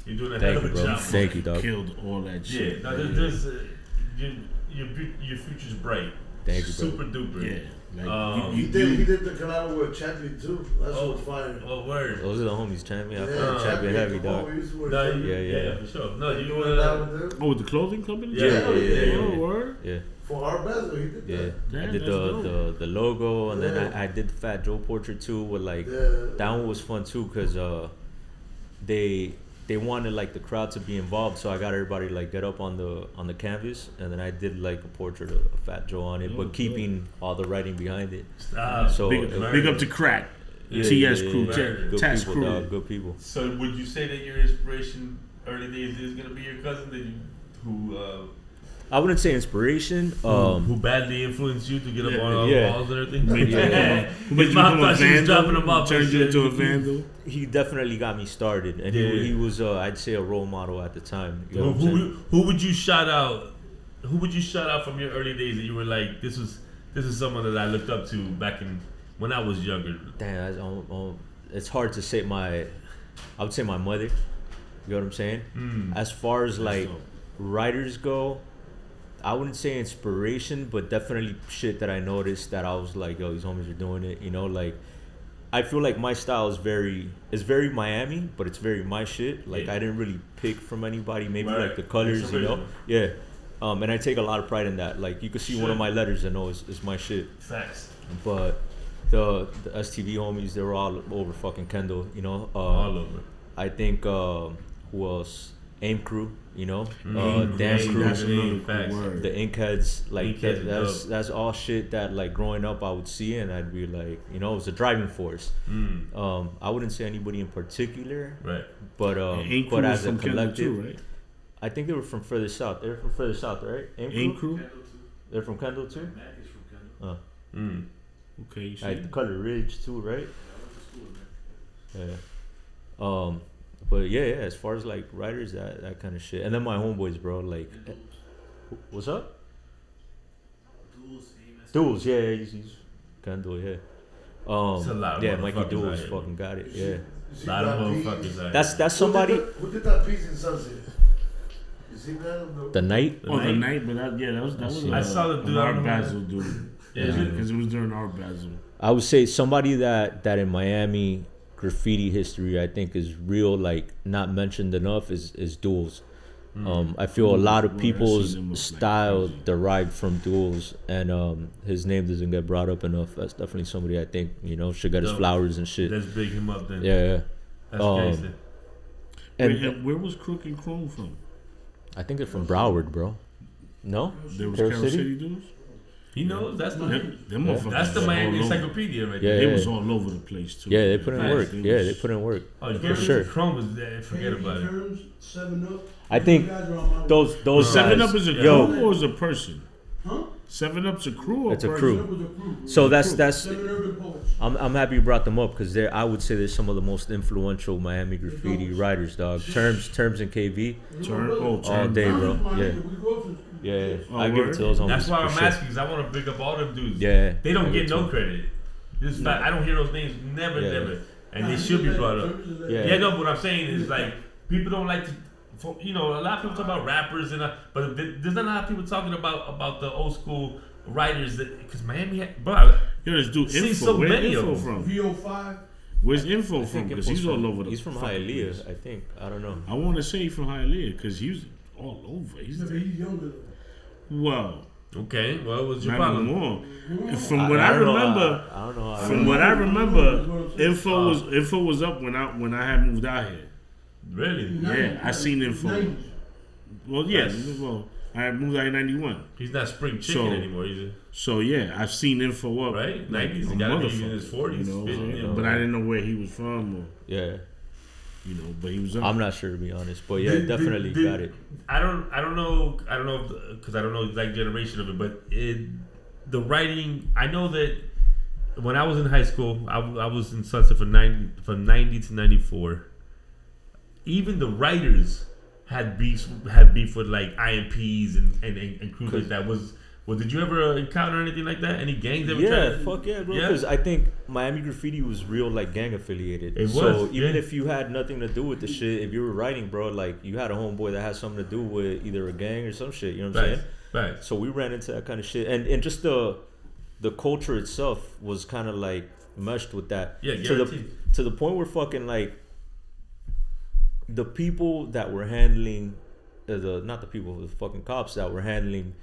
You're doing a hell of a job. Thank you, dog. Killed all that shit. Yeah, your future's bright. Thank you, bro. Super duper. Yeah. Like, he did the collab with Champion too. That's what's fire. Oh, word. Those are the homies, Champion. Yeah, Champion heavy, dog. Yeah, for sure. No, you doing that with them? Oh, with the clothing company? Yeah. Oh, word? Yeah. For our bezel, he did that. Yeah, I did the logo, and then I did the Fat Joe portrait too. With like that one was fun too, cause they wanted like the crowd to be involved, so I got everybody like get up on the canvas, and then I did like a portrait of Fat Joe on it, but keeping all the writing behind it. So big up to Crack, TS crew, Task crew, dog, good people. So would you say that your inspiration early days is gonna be your cousin who I wouldn't say inspiration. Who badly influenced you to get up on all the walls and everything? Who made you become a vandal? Turned you into a vandal? He definitely got me started, and he was, I'd say, a role model at the time. You know who would you shout out? Who would you shout out from your early days that you were like, this is someone that I looked up to back in when I was younger? Damn, it's hard to say. I would say my mother. You know what I'm saying? As far as like writers go, I wouldn't say inspiration, but definitely shit that I noticed that I was like, yo, these homies are doing it. You know, like I feel like my style is very Miami, but it's very my shit. Like I didn't really pick from anybody. Maybe like the colors, you know. Yeah. And I take a lot of pride in that. Like you could see one of my letters and know it's my shit. Facts. But the STV homies, they were all over fucking Kendall, you know. All over. I think who else? AIM Crew, you know, Dance Crew, the Inkheads, like that's all shit that like growing up I would see, and I'd be like, you know, it was a driving force. I wouldn't say anybody in particular, right? But as a collective, too, right? I think they were from further south. They're from further south, right? AIM Crew. They're from Kendall too. Mac is from Kendall. Okay. Like Color Ridge too, right? Yeah. But yeah, as far as like writers, that kind of shit, and then my homeboys, bro. Like, what's up? Duels, yeah, he's Kendall, yeah. It's a lot of Mikey Duels fucking got it, yeah. A lot of motherfuckers. That's somebody. Who did that piece in Sunset? You see that? The Night. The Night, but that was. I saw the dude. Art Basel dude. Yeah, because it was during Art Basel. I would say somebody that in Miami graffiti history I think is real, like not mentioned enough is Duels. I feel a lot of people's style derived from duels, and his name doesn't get brought up enough. That's definitely somebody I think should get his flowers and shit. Let's big him up then. Yeah. That's crazy. And where was Crook and Chrome from? I think they're from Broward, bro. No, there was Carol City dudes. He knows that's the that's the Miami encyclopedia right there. They was all over the place too. Yeah, they put in work. They put in work. Oh, you for sure. Chrome was there. Forget about it. 7 Up. I think those 7 Up is a crew or is a person? Huh? 7 Up's a crew or it's a person? crew. So that's. Urban poets. I'm happy you brought them up because I would say they're some of the most influential Miami graffiti writers, dog. Terms and KV. All day, bro. Yeah. I give it to those homies. That's why I'm sure. asking, because I want to pick up all them dudes. Yeah. They don't get no credit. This is fact. I don't hear those names. Never. And they should be brought up. Yeah, no, but what I'm saying is, like, people don't like to, a lot of people talk about rappers, but there's not a lot of people talking about the old school writers, because Miami, bro. Let's do info. So Where's many info of them. from? VO5. Where's info from? Because he's all over the He's from fucking place. Hialeah, I think. I don't know. I want to say he's from Hialeah because he's all over. He's younger. Well. Okay. Well, what's your not problem? Anymore. From what I remember, I don't know. From what I remember, info was up when I had moved out here. Really? Yeah, I seen info. Well, yeah. Well, I had moved out in '91. He's not spring chicken anymore, is he? So yeah, I've seen info up. Right? Like 90s. He gotta be in his 40s. But I didn't know where he was from. Or, yeah. But he was up. I'm not sure, to be honest, but yeah, definitely got it. I don't know because I don't know the exact generation of it, but the writing. I know that when I was in high school, I was in Sunset from 90 to 94. Even the writers had beef with like IMPs and crews like that. Well, did you ever encounter anything like that? Any gangs ever? Fuck yeah, bro. Because I think Miami graffiti was real like gang affiliated. It was. So even if you had nothing to do with the shit, if you were writing, bro, like you had a homeboy that had something to do with either a gang or some shit. You know what I'm saying? Right. So we ran into that kind of shit, and just the culture itself was kind of like meshed with that. Yeah, to the point where fucking like the people that were handling the fucking cops that were handling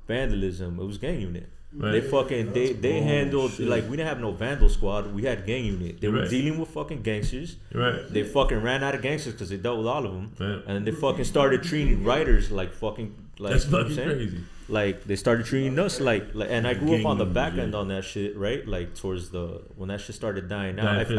vandalism, it was gang unit. Right. They handled shit. Like we didn't have no vandal squad, we had gang unit. They were dealing with fucking gangsters. Right. They fucking ran out of gangsters because they dealt with all of them. Right. And they fucking started treating writers like fucking like. That's fucking crazy. Like they started treating us like and I grew up on the back end on that shit, right? Like towards when that shit started dying out.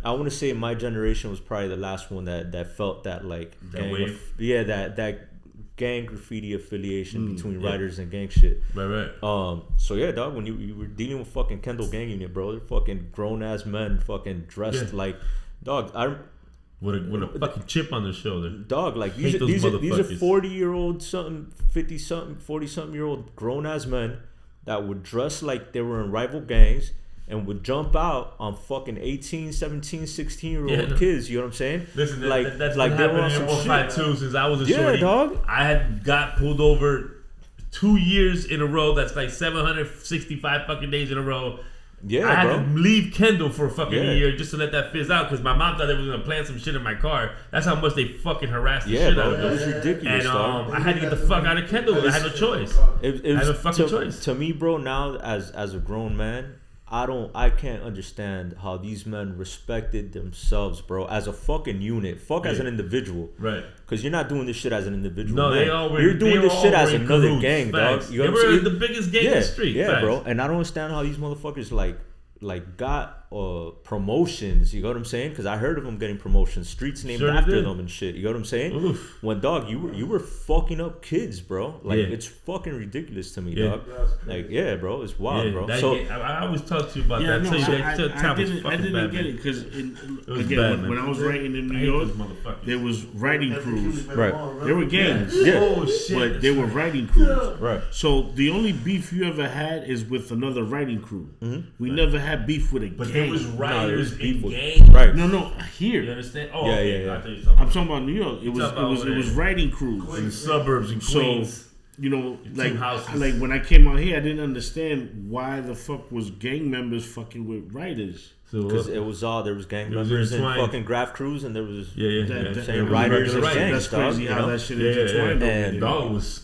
I want to say my generation was probably the last one that felt that like that wave. That gang graffiti affiliation between writers and gang shit. Right. So yeah, dog, when you were dealing with fucking Kendall gang unit, bro, they're fucking grown ass men, fucking dressed like, dog. With a fucking chip on their shoulder. Dog, like these are 40-year-old something, 50-something, 40-something-year-old grown ass men that would dress like they were in rival gangs and would jump out on fucking 18, 17, 16-year-old kids. You know what I'm saying? Listen, that's like been happening in 152 since I was a shorty. Dog. I had got pulled over 2 years in a row. That's like 765 fucking days in a row. Yeah, I had to leave Kendall for a fucking year just to let that fizz out because my mom thought they was gonna plant some shit in my car. That's how much they fucking harassed the shit out of me. It was ridiculous. And I had to get the fuck out of Kendall. I had no choice. I had no fucking choice. To me, bro, now as a grown man, I can't understand how these men respected themselves, bro, as a fucking unit. As an individual. Right. Because you're not doing this shit as an individual. No, man. You're doing this shit as another gang, dog. They were the biggest gang in the street. Yeah, bro. And I don't understand how these motherfuckers like got promotions. You know what I'm saying? Because I heard of them getting promotions, streets named after them and shit. You know what I'm saying? Oof. When dog, you were fucking up kids, bro. Like it's fucking ridiculous to me, dog. Like bro, it's wild, bro. So I always talk to you about that. I didn't get it because again, when I was writing in New York, there was writing crews. Right. There were gangs. Oh shit. But there were writing crews. Right. So the only beef you ever had is with another writing crew. Mm-hmm. We never had beef with a gang. There was writers in gangs. Right. No, here. You understand? Oh, yeah. I'm talking about New York. It was writing crews in the suburbs in Queens. you know, like houses. when I came out here, I didn't understand why the fuck was gang members fucking with writers. Because it was all there was gang members and fucking graph crews, and there was writers and gangs. That's crazy how that shit intertwined. And dog was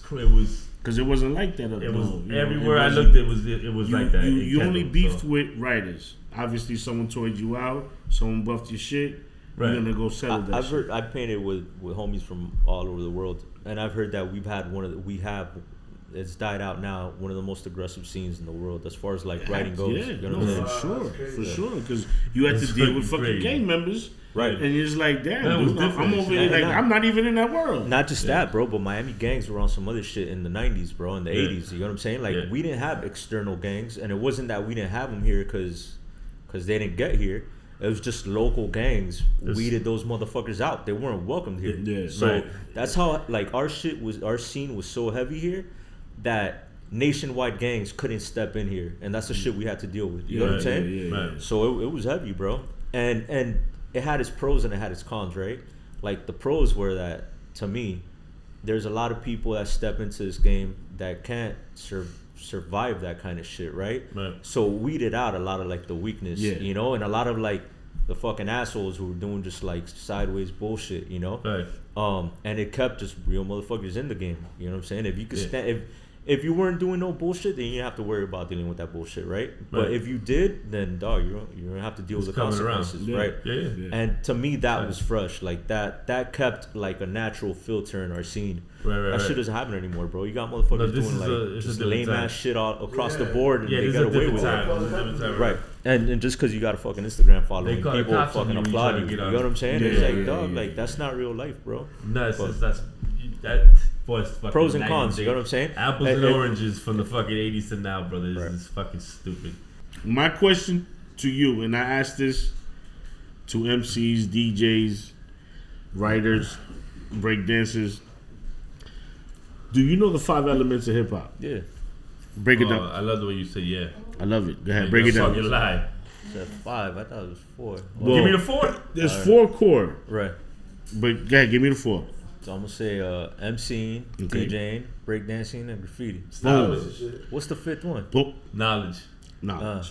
because it wasn't like that. It was everywhere I looked. It was like that. You only beefed with writers. Obviously, someone toyed you out. Someone buffed your shit. Right. You're gonna go settle that. I've heard. I painted with homies from all over the world, and I've heard that it's died out now. One of the most aggressive scenes in the world, as far as like writing goes. Yeah, you know for sure, because you had to deal with fucking gang members, right? And you're just like, damn, dude, I'm over here, like I'm not even in that world. Not just that, bro, but Miami gangs were on some other shit in the '90s, bro, in the '80s. You know what I'm saying? Like we didn't have external gangs, and it wasn't that we didn't have them here because they didn't get here. It was just local gangs weeded those motherfuckers out. They weren't welcomed here. Yeah, so that's how like our scene was so heavy here that nationwide gangs couldn't step in here, and that's the shit we had to deal with. You know what I'm saying? Yeah. So it was heavy, bro. And it had its pros and it had its cons, right? Like the pros were that, to me, there's a lot of people that step into this game that can't survive that kind of shit, right? So weeded out a lot of like the weakness, you know, and a lot of like the fucking assholes who were doing just like sideways bullshit, you know. And it kept just real motherfuckers in the game. You know what I'm saying? If you could stand, if you weren't doing no bullshit, then you didn't have to worry about dealing with that bullshit, right? But if you did, then dog, you're gonna have to deal with the consequences, right? And to me, that was fresh. Like that kept like a natural filter in our scene. That shit doesn't happen anymore, bro. You got motherfuckers doing like just lame ass shit all across the board, and they get away with it. Right. And just because you got a fucking Instagram following, people fucking applaud you. You know what I'm saying? It's like, dog, like that's not real life, bro. No, pros and cons. You know what I'm saying? Apples and oranges from the fucking 80s to now, brother. This is fucking stupid. My question to you, and I asked this to MCs, DJs, writers, breakdancers. Do you know the 5 elements of hip hop? Yeah. Break it down. I love the way you say yeah. I love it. Go ahead, break it down. You lie. Said 5. I thought it was 4. Well, give me the 4. There's 4 core. Right. But go ahead, give me the 4. So I'm gonna say MCing, DJing, breakdancing, and graffiti. What's the 5th one? Knowledge.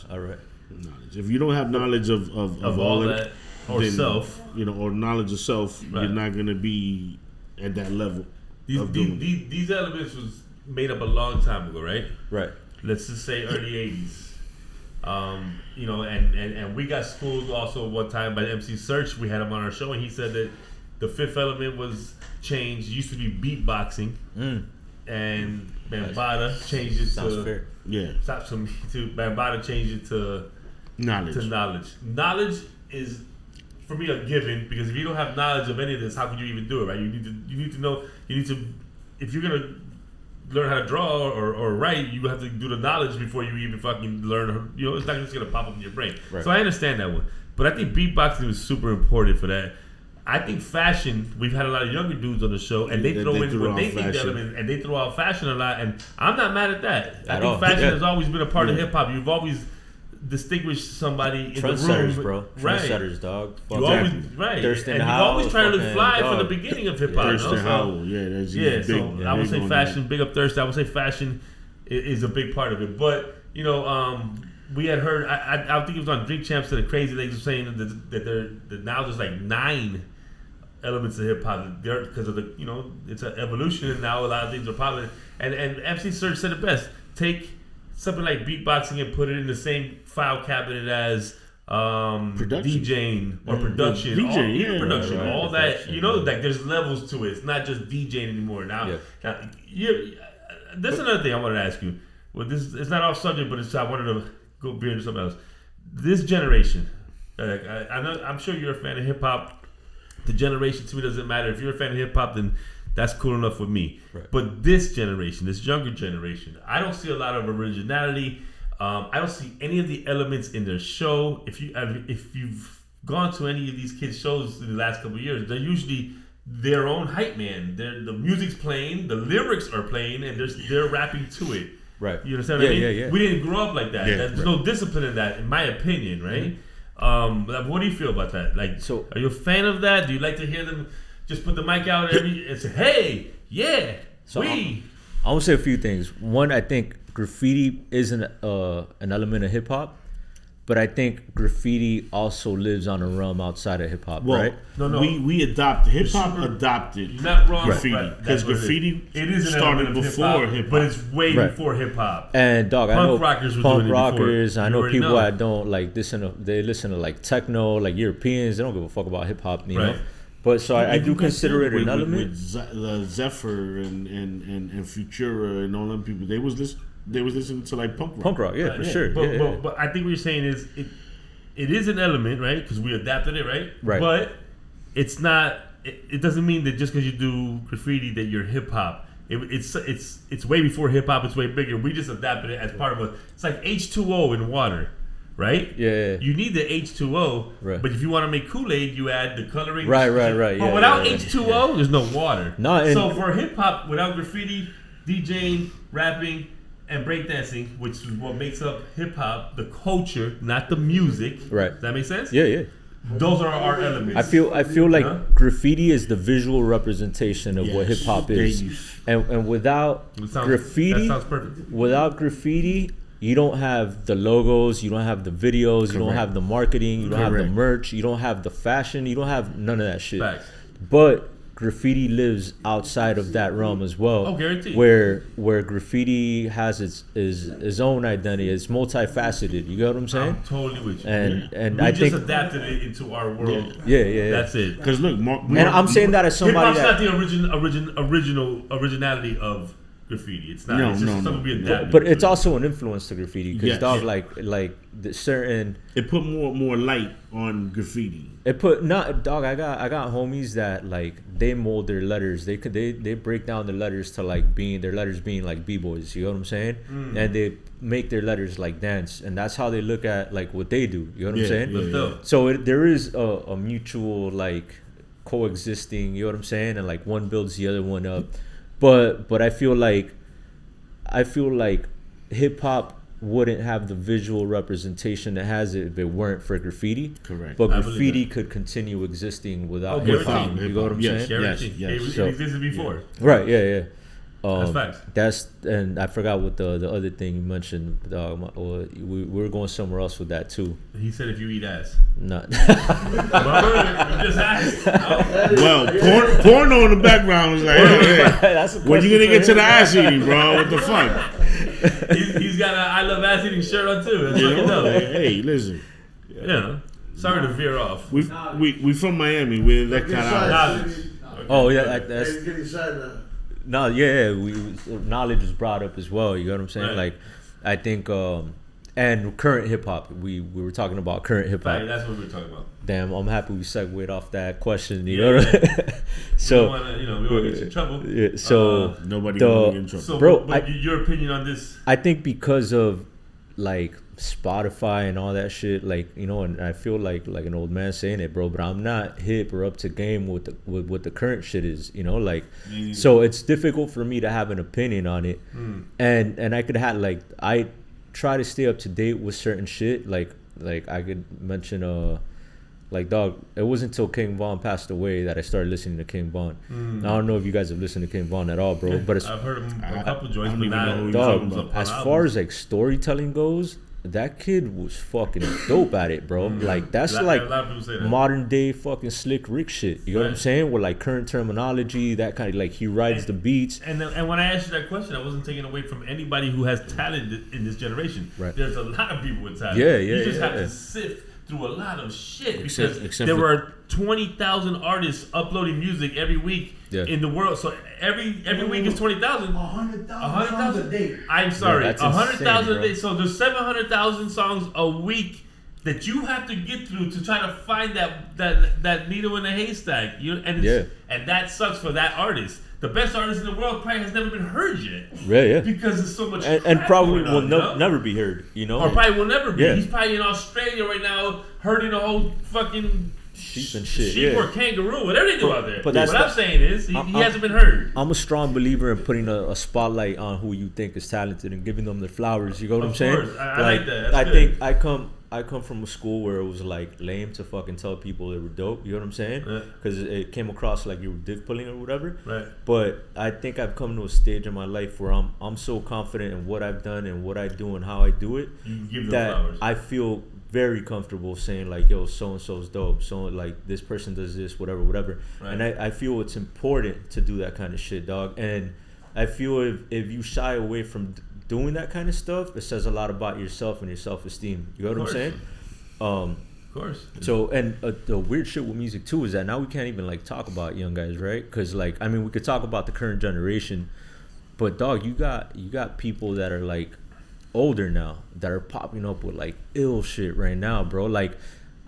All right. Knowledge. If you don't have knowledge of all that, or then, self, you know, or knowledge of self, you're not gonna be at that level. These elements was made up a long time ago, right? Right. Let's just say early 80s. You know, and we got schooled also one time by MC Search. We had him on our show, and he said that the 5th element was changed. It used to be beatboxing, and Bambaataa changed it Sounds fair. Bambaataa changed it to knowledge. Knowledge is, for me, a given, because if you don't have knowledge of any of this, how can you even do it, right? You need to know. If you're gonna learn how to draw or write, you have to do the knowledge before you even fucking learn. You know, it's not just gonna pop up in your brain. Right. So I understand that one, but I think beatboxing was super important for that. I think fashion. We've had a lot of younger dudes on the show, and they throw in what they think the element, and they throw out fashion a lot. And I'm not mad at that. I think fashion has always been a part of hip hop. You've always distinguished somebody in the room, bro. Trendsetters, dog. You always and you always try to look fly from the beginning of hip hop. Thurston Howell, that's big. So I would say fashion. Big up Thurston. I would say fashion is a big part of it. But you know, we had heard. I think it was on Drink Champs that the Crazy Legs were saying that now there's like 9 elements of hip hop because of the, you know, it's an evolution, and now a lot of things are popular. And MC Search said it best: take something like beatboxing and put it in the same file cabinet as DJing or production, production, all that. You know, like there's levels to it. It's not just DJing anymore. Now, that's another thing I wanted to ask you. Well, it's not off subject, but I wanted to go veer into something else. This generation, I'm sure you're a fan of hip hop. The generation to me doesn't matter. If you're a fan of hip hop, then that's cool enough with me. Right. But this generation, this younger generation, I don't see a lot of originality. I don't see any of the elements in their show. If you've gone to any of these kids' shows in the last couple of years, they're usually their own hype man. The music's playing, the lyrics are playing, and they're rapping to it. Right. You understand what I mean? Yeah. We didn't grow up like that. There's no discipline in that, in my opinion, right? Mm-hmm. What do you feel about that? Like, so are you a fan of that? Do you like to hear them just put the mic out and say, "Hey, yeah, so I want to say a few things. One, I think graffiti isn't an element of hip hop, but I think graffiti also lives on a realm outside of hip hop, right? No. We adopted hip hop. Adopted. You're not wrong. Graffiti because graffiti started before hip hop, but it's way before hip hop. And dog, I know punk rockers. I know people that don't like listen. They listen to like techno, like Europeans. They don't give a fuck about hip hop, you know. But so I do consider it an element. With Zephyr and Futura and all them people, they was listening to like punk rock. Punk rock, yeah, for sure. But I think what you're saying is it is an element, right? Because we adapted it, right? Right. But it's not. It doesn't mean that just because you do graffiti that you're hip hop. It's way before hip hop. It's way bigger. We just adapted it as part of it's like H2O in water. Right? Yeah. You need the H2O, right. But if you want to make Kool-Aid, you add the coloring. Right. But without H2O, there's no water. No, so for hip hop, without graffiti, DJing, rapping, and breakdancing, which is what makes up hip hop, the culture, not the music. Right. Does that make sense? Yeah. Those are our elements. I feel like graffiti is the visual representation of what hip hop is, and without graffiti, that sounds perfect. Without graffiti, you don't have the logos, you don't have the videos, Correct. You don't have the marketing, you don't have the merch, you don't have the fashion, you don't have none of that shit. Facts. But graffiti lives outside of that realm as well. Oh, guaranteed. Where graffiti has its own identity. It's multifaceted. You get what I'm saying? I'm totally with you. And we I just think adapted it into our world. Yeah. That's it. Because look, and I'm saying that as somebody hip-hop's not the originality of graffiti. It's not. It's just something we adapted. But it's also an influence to graffiti because like the certain. It put more light on graffiti. It put I got homies that like they mold their letters. They break down their letters to like being like b-boys. You know what I'm saying? And they make their letters like dance, and that's how they look at like what they do. You know what I'm saying? Yeah. So there is a mutual like coexisting. You know what I'm saying? And like one builds the other one up. But I feel like hip hop wouldn't have the visual representation that has it if it weren't for graffiti. Correct. But graffiti could continue existing without hip hop. You know what I'm saying? Yes. It existed before. Right. Yeah. That's facts. And I forgot what the other thing you mentioned. We were going somewhere else with that too. He said if you eat ass. No. You just asked. Well, porno in the background was like, hey, when you gonna get to the ass eating, bro? What the fuck? He's got a I love ass eating shirt on too. That's hey, listen. Yeah. Sorry to veer off. We from Miami. We let cut out. Oh yeah, that's. He's getting shy now. No, knowledge was brought up as well. You know what I'm saying? Right. Like, I think, and current hip hop. We were talking about current hip hop. Right, that's what we were talking about. Damn, I'm happy we segued off that question. You know, so we don't want to get in trouble. Yeah, so nobody gonna get in trouble. So, bro, your opinion on this? I think because of like Spotify and all that shit, like, you know, and I feel like an old man saying it, bro, but I'm not hip or up to game with what the current shit is, you know, like, so it's difficult for me to have an opinion on it. And I could have, like, I try to stay up to date with certain shit, like I could mention like, dog, it wasn't until King Von passed away that I started listening to King Von. I don't know if you guys have listened to King Von at all, bro, but I've heard him a couple joints, but not dog, as far as like storytelling goes, that kid was fucking dope at it, bro. Like, that's like modern day fucking Slick Rick shit. You know what I'm saying? With like current terminology, that kind of, like, he rides the beats. And when I asked you that question, I wasn't taking away from anybody who has talent in this generation. Right. There's a lot of people with talent. You just have to sift through a lot of shit because except there were 20,000 artists uploading music every week in the world. So every week is 20,000. 100,000 a day. I'm sorry, 100,000 a day. Bro. So there's 700,000 songs a week that you have to get through to try to find that needle in a haystack. And that sucks for that artist. The best artist in the world probably has never been heard yet. Yeah. Because there's so much and probably will on, never be heard, you know? Or probably will never be. Yeah. He's probably in Australia right now herding a whole fucking sheep and shit. Sheep or kangaroo, whatever they do out there. But what I'm saying is, he hasn't been heard. I'm a strong believer in putting a spotlight on who you think is talented and giving them their flowers. You know what I'm saying? I like that. I think I come from a school where it was like lame to fucking tell people they were dope. You know what I'm saying? Because it came across like you were dick pulling or whatever. Right. But I think I've come to a stage in my life where I'm so confident in what I've done and what I do and how I do it that flowers. I feel very comfortable saying like, yo, so and so's dope. So like this person does this, whatever. Right. And I feel it's important to do that kind of shit, dog. And I feel if you shy away from doing that kind of stuff, it says a lot about yourself and your self-esteem. You know what I'm saying? Of course. So, and the weird shit with music too is that now we can't even like talk about young guys, right? Because like, I mean, we could talk about the current generation, but dog, you got people that are like older now that are popping up with like ill shit right now, bro. Like,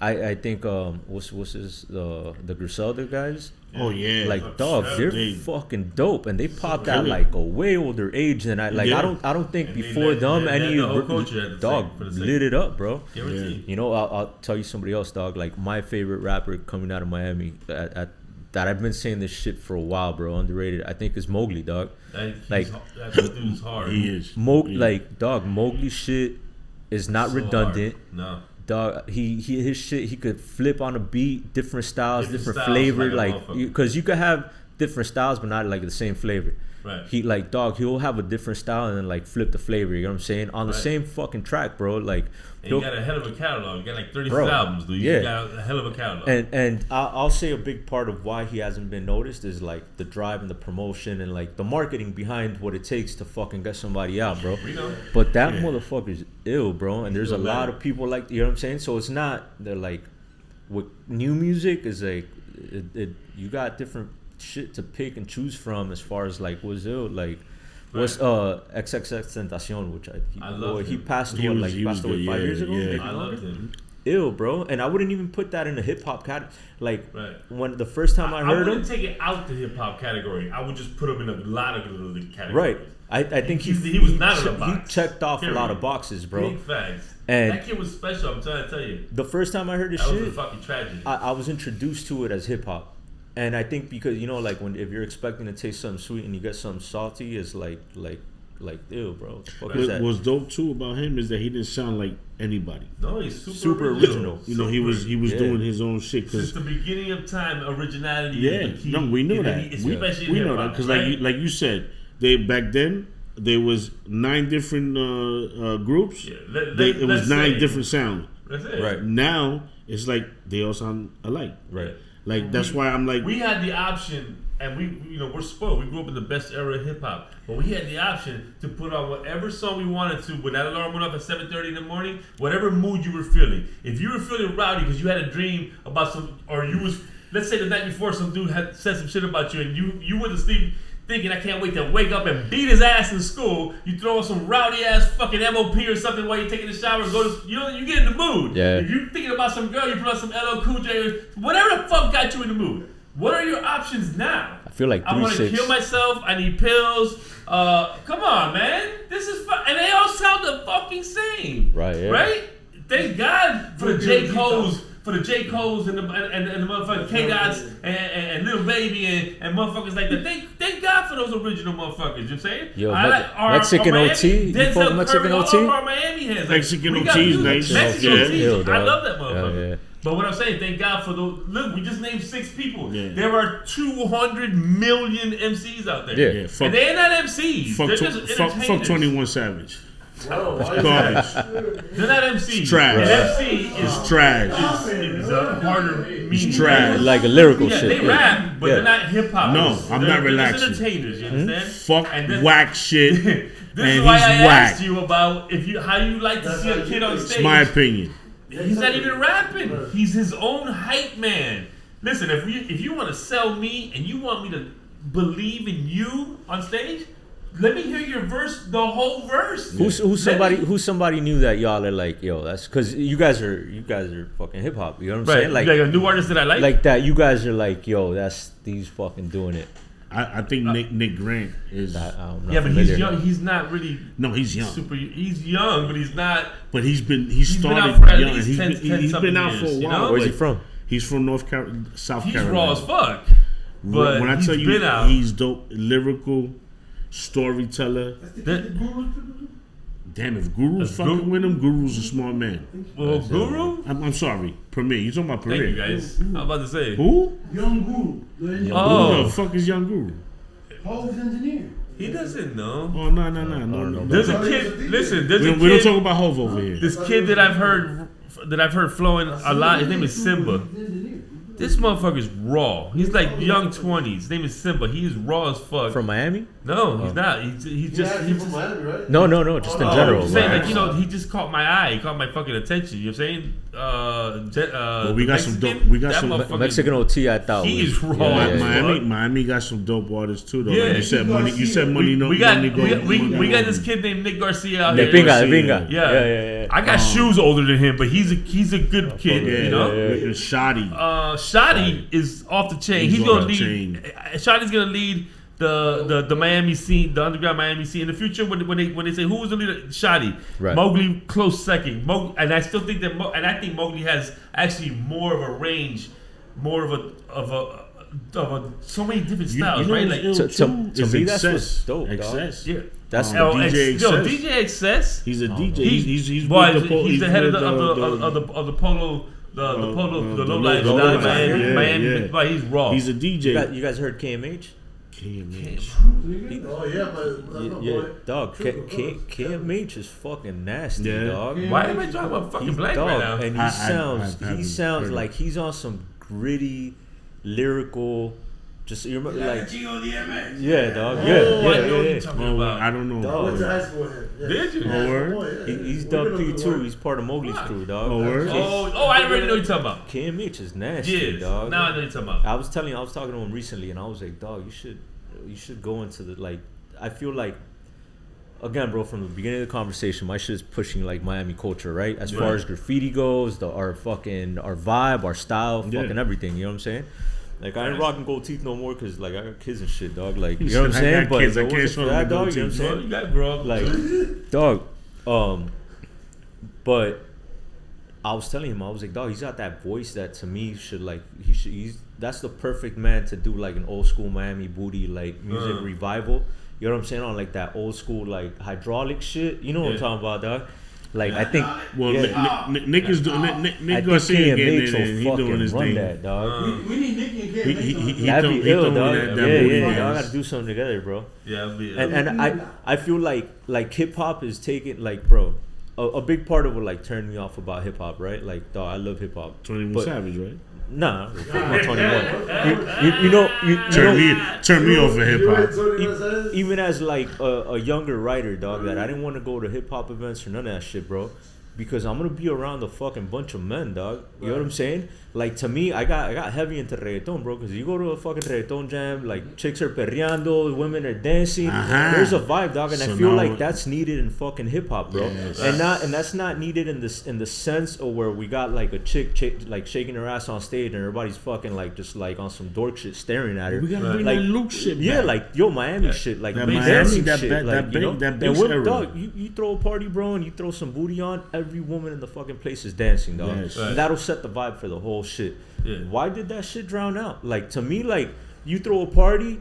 I think what's his the Griselda guys. Oh yeah, like dog, they're fucking dope, and they popped at like a way older age than I. Like I don't think before them any dog lit it up, bro. You know, I'll tell you somebody else, dog. Like my favorite rapper coming out of Miami that I've been saying this shit for a while, bro. Underrated, I think is Mowgli, dog. That dude's hard. He is. Like dog, Mowgli shit is not redundant. Hard. No. Dog, his shit, he could flip on a beat, different styles, different flavor, like because you could have different styles but not like the same flavor. Right. He like dog, he'll have a different style and then like flip the flavor. You know what I'm saying? On the same fucking track, bro. Like, and you got a hell of a catalog. You got like 36 albums, dude. You got a hell of a catalog. And I'll say a big part of why he hasn't been noticed is like the drive and the promotion and like the marketing behind what it takes to fucking get somebody out, bro. We know. But that motherfucker's ill, bro. And there's a lot of people like, you know what I'm saying? So it's not, they're like, with new music is like, you got different shit to pick and choose from as far as like what's ill, like what's XXX Tentacion, which I love. He passed away 5 years ago. Yeah. I loved him. Ill, bro, and I wouldn't even put that in the hip hop category. Like when the first time I heard him, I wouldn't take it out the hip hop category. I would just put him in a lot of little categories. Right. I think he was not in a box. He checked off a lot of boxes, bro. Big facts. And that kid was special. I'm trying to tell you. The first time I heard this shit, that was a fucking tragedy. I was introduced to it as hip hop. And I think because, you know, like if you're expecting to taste something sweet and you get something salty, it's like ew, bro. What was dope too about him is that he didn't sound like anybody. No, he's super original. You know, he was doing his own shit. Since the beginning of time, originality. Yeah, is the key. no, we know that. We know that because, like you said, back then there was 9 different groups. Yeah. It was 9 different sounds. That's it. Right now, it's like they all sound alike. Right. Like that's why I'm like, we had the option, and we're spoiled. We grew up in the best era of hip hop, but we had the option to put on whatever song we wanted to. When that alarm went off at 7:30 in the morning, whatever mood you were feeling. If you were feeling rowdy because you had a dream about let's say the night before some dude had said some shit about you, and you went to sleep thinking I can't wait to wake up and beat his ass in school. You throw on some rowdy ass fucking MOP or something while you're taking a shower and you get in the mood. Yeah. If you're thinking about some girl, you put on some LL Cool J or whatever the fuck got you in the mood. What are your options now? I feel like I want to kill myself. I need pills. Come on, man. This is and they all sound the fucking same. Right. Yeah. Right. Thank God for the J. Cole's. For the J. Cole's and the motherfucking K-Dots and Lil Baby and motherfuckers like that. Thank God for those original motherfuckers. You know what I'm saying? Yo, Mexican OT? You fuck Mexican OT? Our Miami heads. Mexican OT is nice. Mexican OT. I love that motherfucker. Yeah. But what I'm saying, thank God for those. Look, we just named 6 people. Yeah. There are 200 million MCs out there. Yeah. And they're not MCs. They're just entertainers. Fuck 21 Savage. Garbage. They're not MCs. It's trash. An MC is trash. It's a harder meaning. It's trash. Like a lyrical shit. They rap, but they're not hip hop. No, I'm not relaxing. They're just entertainers. You understand? Fuck whack shit. This is why I asked you about how you like to see a kid on stage. It's my opinion. He's not even rapping. He's his own hype man. Listen, if you want to sell me and you want me to believe in you on stage, let me hear your verse, the whole verse. Who's somebody knew that y'all are like, yo, that's because you guys are fucking hip hop. You know what I'm saying? Like a new artist that I like. Like that, you guys are like, yo, these fucking doing it. I think Nick Grant is. But he's young. He's not really. No, he's young. He's young, but he's not. But he's been started out for at young. least He's been out for a while. You know? Where's he from? He's from South Carolina. He's raw as fuck. But when I tell you, he's dope, lyrical storyteller. Damn, if Guru's fucking with him, Guru's a smart man. Well, Guru? I'm sorry. Premier. You talking about Premier? Thank you, guys. I'm about to say. Who? Young Guru. Who the fuck is Young Guru? Hove's engineer. He doesn't know. Oh, no. There's a kid. Listen, there's a kid. We don't talk about Hove over here. This kid that I've heard flowing a lot. His name is Simba. This motherfucker's raw. He's like young 20s. His name is Simba. He's raw as fuck. From Miami? No, he's not. He's just. He's from Miami, right? No, just in general. I'm saying, like, he just caught my eye. He caught my fucking attention. You know what I'm saying? Well, we got Mexican, some dope. We got some Mexican OT. I thought he is raw. Miami got some dope artists too, though. Yeah. Like you said money. You said money. We got this kid named Nick Garcia out here. Pinga. Yeah. I got shoes older than him, but he's a good kid. You know. Shoddy. Shoddy is off the chain. He's gonna lead. Shotty's gonna lead the Miami scene, the underground Miami scene in the future. When they say who was the leader, Shotty, right. Mowgli close second. And I still think I think Mowgli has actually more of a range, more of a so many different styles, right? Like to me, that's what's dope. Excess. Yeah. That's DJ Excess. Yo, DJ Excess. He's a DJ. He's the head of the polo. The low life Miami. But he's raw. He's a DJ. You guys heard KMH? KMH. Oh yeah, yeah, dog. KMH is fucking nasty, dog. Why am I talking about fucking black right now? And he sounds like he's on some gritty, lyrical. Just you remember, like, yeah, dog, yeah. I don't know. I went to high school with him. Yeah. Did you? Oh, he's Dub P2. He's part of Mowgli's crew, dog. I already know what you're talking about. KMH is nasty, dog. Now I know what you're talking about. I was talking to him recently, and I was like, dog, you should go into the, like, I feel like, again, bro, from the beginning of the conversation, my shit is pushing like Miami culture, right? As far as graffiti goes, our vibe, our style, fucking everything. You know what I'm saying? Like, I ain't rocking gold teeth no more because, like, I got kids and shit, dog. Like, you know what I'm saying? But kids, I can't show that, dog, gold you know what I'm teeth. saying? You gotta grow up. Like, dog. But I was telling him, I was like, dog, he's got that voice that to me should, like, that's the perfect man to do, like, an old school Miami booty, like, music revival. You know what I'm saying? On, like, that old school, like, hydraulic shit. You know what I'm talking about, dog? Like, I think. Well, Nick is doing. Nick Garcia getting in. He's doing his thing. That, dog. We need Nicky and KMH. That'd be ill, dog. Yeah. Y'all gotta do something together, bro. Yeah, it'll be. And I feel like hip hop is taking, like, bro, a big part of what, like, turned me off about hip hop, right? Like, dog, I love hip hop. 21 Savage, right? Nah, not 21. Turn me off of hip hop. Even as, like, a younger writer, dog, that I didn't want to go to hip hop events or none of that shit, bro. Because I'm gonna be around a fucking bunch of men, dog. You know what I'm saying? Like, to me, I got heavy into reggaeton, bro. Because you go to a fucking reggaeton jam, like, chicks are perreando, women are dancing. There's a vibe, dog, and I feel like that's needed in fucking hip hop, bro. Yes. And that's not needed in the sense of where we got, like, a chick like shaking her ass on stage and everybody's fucking, like, just, like, on some dork shit staring at her. We gotta bring like, that Luke shit back. Yeah, like, yo, Miami shit, like, that dancing Miami, shit, like, you know. That bass era. Dog, you throw a party, bro, and you throw some booty on, every woman in the fucking place is dancing, dog. Yes. And that'll set the vibe for the whole shit. Yeah. Why did that shit drown out? Like, to me, like, you throw a party,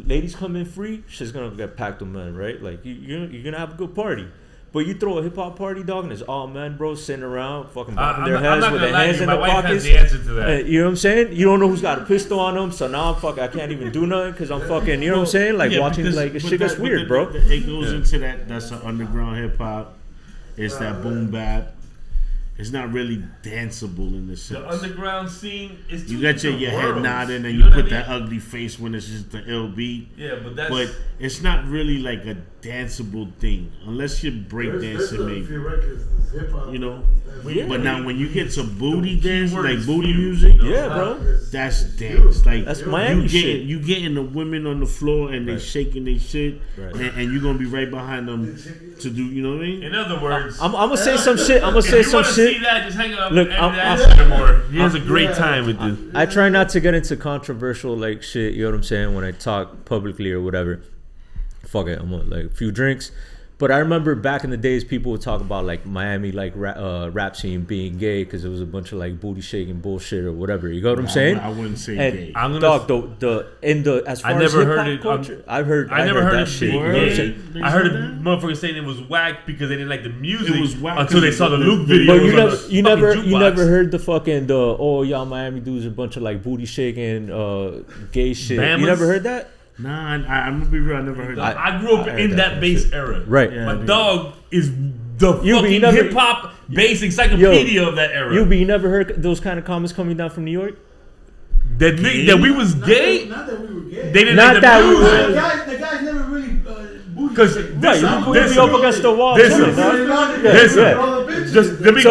ladies come in free, shit's gonna get packed with men, right? Like, you're gonna have a good party. But you throw a hip hop party, dog, and it's all men, bro, sitting around, fucking bopping their heads with their hands in their pockets. The answer to that. You know what I'm saying? You don't know who's got a pistol on them, so now I can't even do nothing because I'm fucking, you know what I'm saying? Like, watching, like, shit gets weird, bro. It goes into that. That's an underground hip hop. It's that boom bap. It's not really danceable in the sense. The underground scene is too. You got your head worlds. nodding and you put that ugly face when it's just the ill beat. Yeah, but it's not really like a danceable thing unless you're breakdancing maybe. You know. But now when you get to booty dance, like booty music, yeah, bro, that's dance. Like that's Miami shit. You getting the women on the floor and they shaking their shit, and you're gonna be right behind them to do. You know what I mean? In other words, I'm gonna say some shit. I'm gonna say some shit. See that, just hang up. Look, he has a great time with this. I try not to get into controversial, like, shit. You know what I'm saying? When I talk publicly or whatever, fuck it. I'm like a few drinks. But I remember back in the days, people would talk about like Miami, like rap scene being gay because it was a bunch of like booty shaking bullshit or whatever. You know what I'm saying? I wouldn't say gay. I'm gonna as far as hip hop culture, I never heard that shit. I heard motherfuckers saying it was whack because they didn't like the music until they saw the Luke video. But you never heard the fucking y'all Miami dudes a bunch of like booty shaking gay shit. Bamas? You never heard that? Nah, I'm gonna be real. I never heard that. I grew up in that bass era. Right. Yeah, my dog is the fucking hip hop bass encyclopedia of that era. You never heard those kind of comments coming down from New York? That we was gay? Not that we were gay. They didn't like the music. The guys never really because you put me up against the wall. Just let me.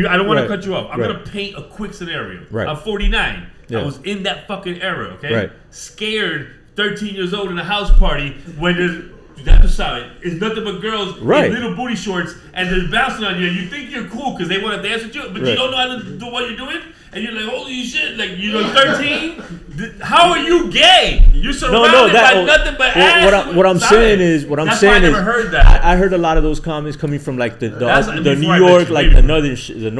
I don't want to cut you off. I'm gonna paint a quick scenario. Right. I'm 49. Yeah. I was in that fucking era. Okay. Right. Scared, 13 years old in a house party when there's. You have to shout it. It's nothing but girls in little booty shorts and they're bouncing on you. And you think you're cool because they want to dance with you, but you don't know how to do what you're doing. And you're like, holy shit! Like you're 13. How are you gay? You're surrounded by nothing but ass. What I'm saying is, I never heard that. I heard a lot of those comments coming from like the New York, like the northern shit. You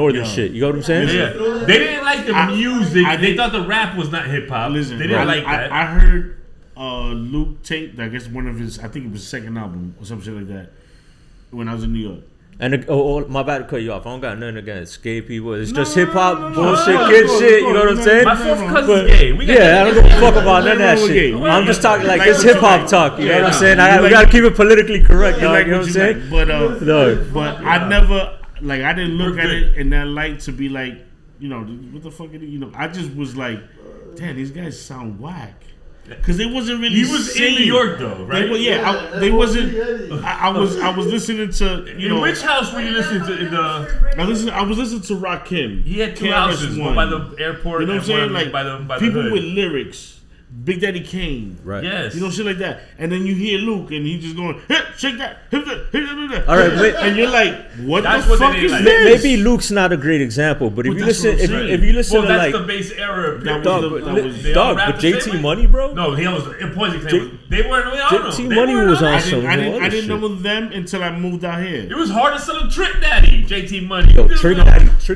know what I'm saying? Yeah. They didn't like the music. They thought the rap was not hip hop. Listen, they didn't like that. I heard Luke tape. I guess one of his. I think it was his second album or some shit like that. When I was in New York. And my bad to cut you off. I don't got nothing against gay people. It's just hip hop bullshit, kid shit. You know what I'm saying? My fourth cousin's gay. I don't give a fuck about none of that shit. I'm just talking like it's hip hop talk. You know what I'm saying? We gotta keep it politically correct. You know what I'm saying? But I never I didn't look at it in that light to be like, what the fuck? I just was like, damn, these guys sound whack. Because they wasn't really. He was in New York though, right? They wasn't. I was listening to. In which house were you listening to? I was listening to Rakim. He had two houses, one by the airport. You know what I'm saying? Like by the people hood. with lyrics. Big Daddy Kane. Right. Yes. Shit like that. And then you hear Luke and he just going, hey, shake that. All right, and you're like, what the fuck is this? Maybe Luke's not a great example, but if you listen to that's the bass era. But JT Money, bro? No, he was in Poison Clan. They weren't really on JT Money was on some. I didn't know them until I moved out here. It was hard to sell a Trick Daddy, JT Money. Yo, Trick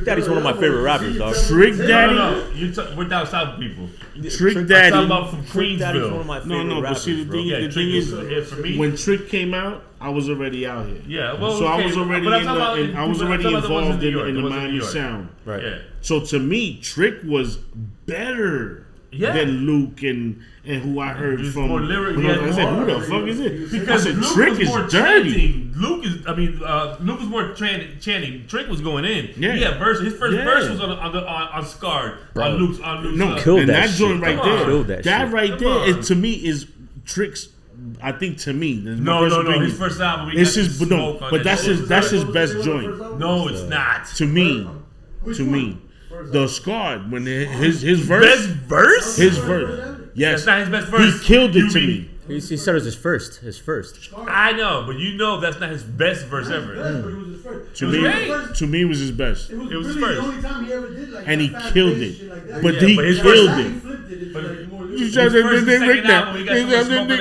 Daddy's one of my favorite rappers, dog. Trick Daddy? No. We're down south people. Trick Daddy. I'm talking about from Queensville. One of my favorite rappers, but see, the thing is, for me, when Trick came out, I was already out here. Yeah, well, so I was already involved in the Miami sound. Right. Yeah. So to me, Trick was better than Luke and who I heard from. More lyric. I said, who the fuck is it? Because I said, Luke Trick was is more dirty. Chanting. Luke was more chanting. Trick was going in. Yeah. He had verse. His first verse was on Scarred. On Luke's. No, killed and that joint right there. That right there is, to me, is Trick's. I think to me, no. His first album. But that's his best joint. No, it's not. To me, the Scarred when his verse. Best verse. His verse. Yes, that's not his best verse. He killed it to me. He said it was his first. I know, but that's not his best verse ever. But it was his first. To me, it was his best. It was his really first. the only time he ever did like and he that killed bass it. shit like that. But Yeah, he but his killed He it. flipped it. It's like more His first and second album, he got some smoke on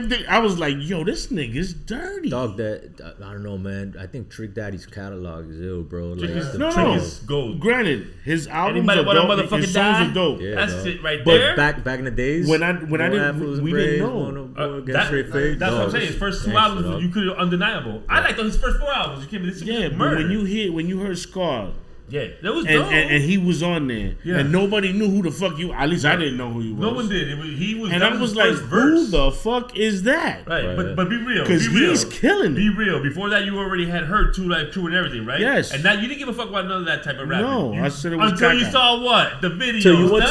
that. I was like, yo, this nigga's dirty. Dog, I don't know, man. I think Trick Daddy's catalog is ill, bro. Like, Trick is gold. Granted, his albums Anybody are want a dope. His motherfucking songs die? are dope. Yeah, That's dog. it right But there. back in the days, we didn't know. That's what I'm saying. His first two albums, you could undeniable. I liked his first four albums. But when you heard Scar, that was dope. And he was on there, and nobody knew who the fuck you. At least I didn't know who he was. No one did. He was. And I was like, who the fuck is that? Right. But be real. Because he's killing it. Be real. Before that, you already had heard True and everything, right? Yes. And now you didn't give a fuck about none of that type of rap. No, I said it was until you saw what the videos. Till you went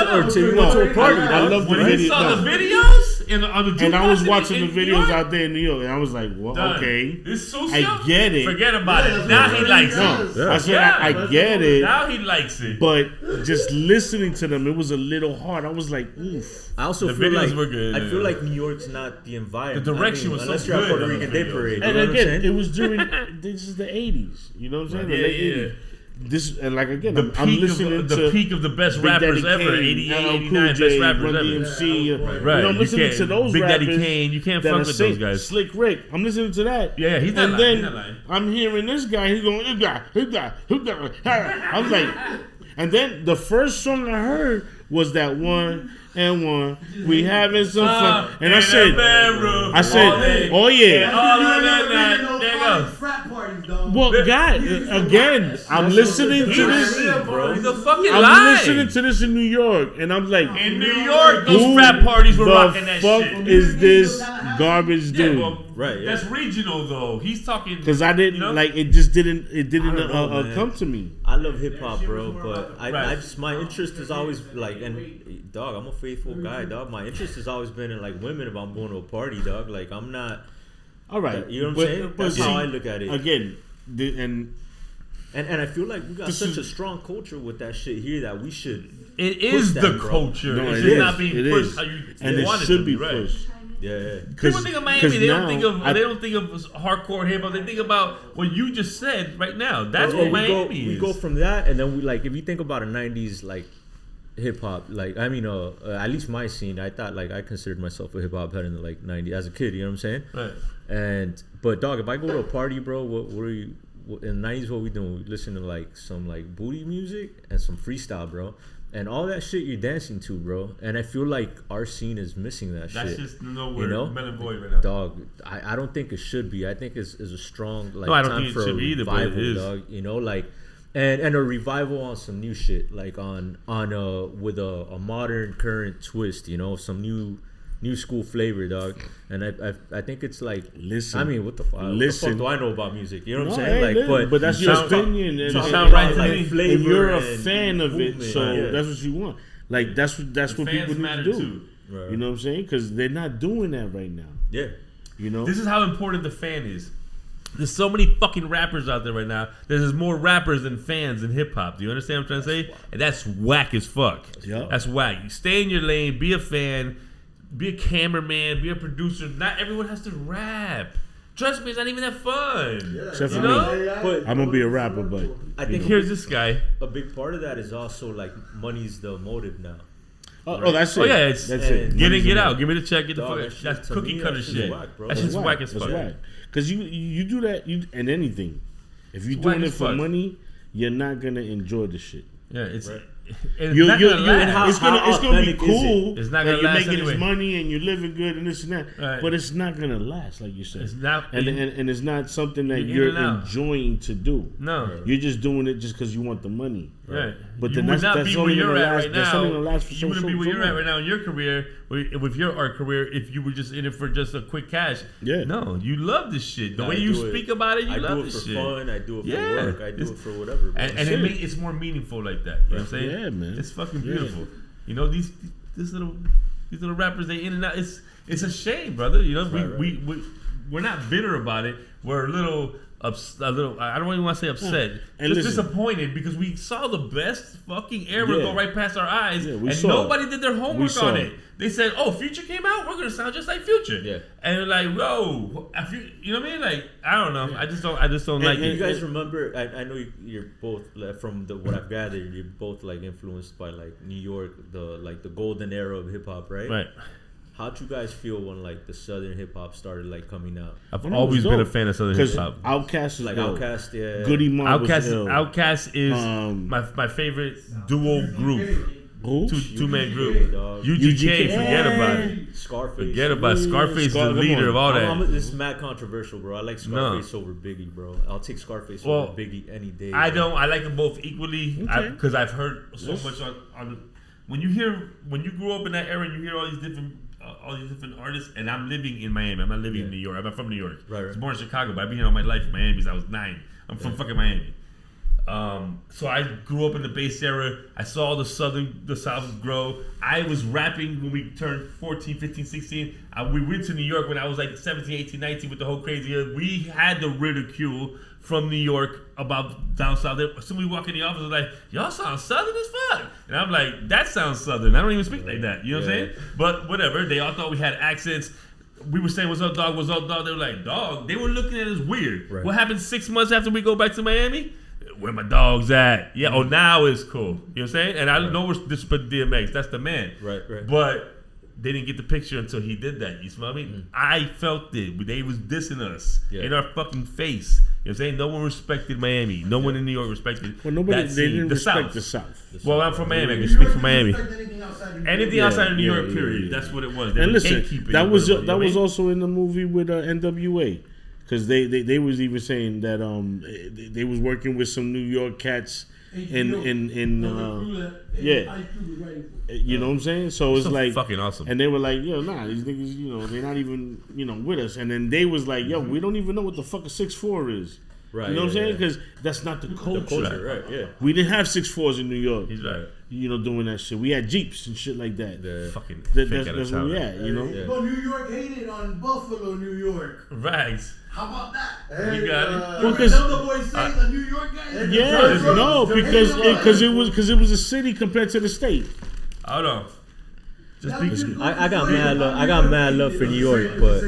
to a party. I love the when videos. you saw the videos on the and I was watching the videos out there in New York, and I was like, well, okay, this I get it. Forget about it. Now he likes it. I said, I get it. Now he likes it. But just listening to them, it was a little hard. I was like, oof. I also feel like I feel like New York's not the environment. The direction was so unless good. You're Puerto Rican Day Parade. And again, it was during this is the 80s. You know what I'm saying? The late 80s. this and like again, the I'm listening to the peak of the best rappers ever, 88, 89 best rappers ever. DMC, right? I'm listening to those Big rappers. Daddy Kane, you can't fuck with those guys. Slick Rick, I'm listening to that. Yeah, he's not lying. He's not lying. I'm hearing this guy. He's going, I'm like, and then the first song I heard was that one. We having some fun, and I said, oh yeah. Well, God, again, I'm listening to this. Bro, he's a fucking I'm listening to this in New York, and I'm like, in New York, those frat parties were rocking that shit. The fuck is this garbage dude? Well, right. Yeah. That's regional though. He's talking because I didn't like it. Just didn't come to me. I love hip hop, bro, but I just my interest is always like, and dog, I'm a faithful guy, dog. My interest has always been in like women. If I'm going to a party, dog, like I'm not. All right, you know what I'm saying? That's how I look at it. Again, and I feel like we got such a strong culture with that shit here that we should. It is the culture. No, it's just not being pushed how you want it to be pushed. Yeah. People think of Miami. They don't think of hardcore hip hop. They think about what you just said right now. That's what Miami is. We go from that, and then we like if you think about a '90s like hip hop, like I mean, at least my scene, I thought like I considered myself a hip hop head in the like '90s as a kid. You know what I'm saying? Right. But dog, if I go to a party, bro, what are you? In the '90s, what we doing? We listen to like some like booty music and some freestyle, bro. And all that shit you're dancing to, bro. And I feel like our scene is missing that shit. That's just nowhere, you know? melon void right now. Dog, I don't think it should be. I think it's a strong like I don't time think for it should a be either, revival, but it is. dog. You know, like and a revival on some new shit, like on with a modern current twist, you know, some new school flavor, dog. And I think it's like, listen. I mean, what the fuck do I know about music? You know what I'm saying? Like, but that's your opinion, and sound right to me. Flavor and you're a fan of it, so that's what you want. Like that's what people need to do. Too. Right. You know what I'm saying? Because they're not doing that right now. Yeah. You know. This is how important the fan is. There's so many fucking rappers out there right now. There's more rappers than fans in hip hop. Do you understand what I'm trying to say? And that's whack as fuck. Yeah. That's whack. You stay in your lane. Be a fan. Be a cameraman. Be a producer. Not everyone has to rap. Trust me, it's not even that fun. Yeah, except for me. But I'm gonna be a rapper, but I think here's this guy. A big part of that is also like money's the motive now. Oh, that's it. Oh yeah, that's it. Get in, get out. Give me the check. Get the fuck. That That's cookie cutter shit. Whack, bro. That's just whack as fuck. Because you do that and anything. If you're doing it for money, you're not gonna enjoy the shit. Yeah, it's. Right. It's gonna be cool. It's not that gonna you're last making anyway. this money and you're living good and this and that. Right. But it's not gonna last, like you said. It's not, and it's not something that you're enjoying to do. No, you're just doing it just because you want the money. Right. But you then would not be where you're at right now. You wouldn't be where you're at right now in your career, with your art career, if you were just in it for just a quick cash. Yeah. No, you love this shit. The way you speak about it, you love this shit. I do it for fun. I do it for work. I do it for whatever. And it's more meaningful like that. You know what I'm saying? Yeah, man. It's fucking beautiful. You know these little rappers, they in and out. It's a shame, brother. You know we're not bitter about it. We're a little. I don't even want to say upset. And just disappointed because we saw the best fucking era go right past our eyes, and nobody did their homework on it. They said, "Oh, Future came out. We're gonna sound just like Future." Yeah, and they're like, "Whoa, you know what I mean?" Like, I don't know. I just don't like it. You guys remember? I know you're both from what I've gathered. You're both like influenced by like New York, the golden era of hip hop, right? Right. How'd you guys feel when like the Southern hip hop started like coming out? I've always been a fan of Southern hip hop. Outkast is like ill. Outkast, yeah. Goody Mob was ill. Outkast is my favorite duo group. Two-man group. UGK, forget about it. Scarface. Forget about it. Scarface is the leader of all that. This is mad controversial, bro. I like Scarface over Biggie, bro. I'll take Scarface over Biggie any day. I don't. I like them both equally because I've heard so much on when you grew up in that era and you hear all these different artists, and I'm living in Miami. I'm not living in New York. I'm from New York. Right. I was born in Chicago, but I've been here all my life in Miami since I was 9. I'm from fucking Miami. So I grew up in the Bay Area. I saw the South grow. I was rapping when we turned 14, 15, 16. We went to New York when I was like 17, 18, 19 with the whole crazy year. We had the ridicule from New York about down south. Somebody walk in the office was like, "Y'all sound Southern as fuck." And I'm like, "That sounds Southern. I don't even speak like that." You know what I'm saying? But whatever. They all thought we had accents. We were saying, "What's up, dog? What's up, dog?" They were like, "Dog." They were looking at us weird. Right. What happened 6 months after we go back to Miami? where my dog's at. Yeah, oh, now it's cool. You know what I'm saying? And I know we're disrespecting DMX. That's the man. Right. But they didn't get the picture until he did that. You smell me? Mm-hmm. I felt it. They was dissing us in our fucking face. You know what I'm saying? No one respected Miami. No one in New York respected Well, nobody, that they scene. didn't the respect South. the South. Well, I'm from Miami. I can speak for Miami. Anything outside of New Yeah, York, yeah, period. yeah. That's what it was. They And were listen, gatekeeping that was whatever, was also in the movie with NWA, because they was even saying that they was working with some New York cats in you know what I'm saying? So it's like fucking awesome. And they were like, yo, nah, these niggas, you know, they're not even, you know, with us. And then they was like, yo, we don't even know what the fuck a 6'4" is. Right. You know what I'm saying? Because that's not the culture. Right. Yeah. We didn't have 6'4s in New York. He's right. You know, doing that shit. We had Jeeps and shit like that. Fucking That's where we at, you know? Yeah. But New York hated on Buffalo, New York. Right. How about that? We got it. Well, the boys say the New York guys. Yeah, no, because it was a city compared to the state. Hold on. Just I got mad love for New York, but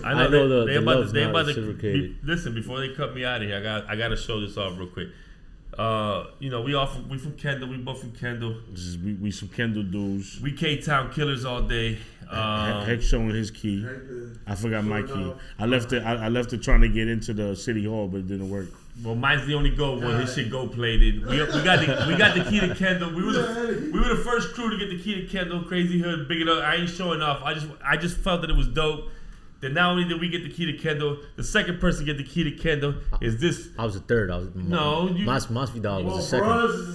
I know the love's not reciprocated. Listen, before they cut me out of here, I got to show this off real quick. You know, we from Kendall. We both from Kendall. We some Kendall dudes. We K-Town killers all day. Heck showing his key. I forgot my key. I left it trying to get into the city hall, but it didn't work. Well, mine's the only gold one. His shit gold plated. We got the key to Kendall. We were the first crew to get the key to Kendall. Crazy Hood, big it up. I ain't showing off. I just felt that it was dope. That not only did we get the key to Kendall, the second person to get the key to Kendall is this. I was the third. Masvidal was the second.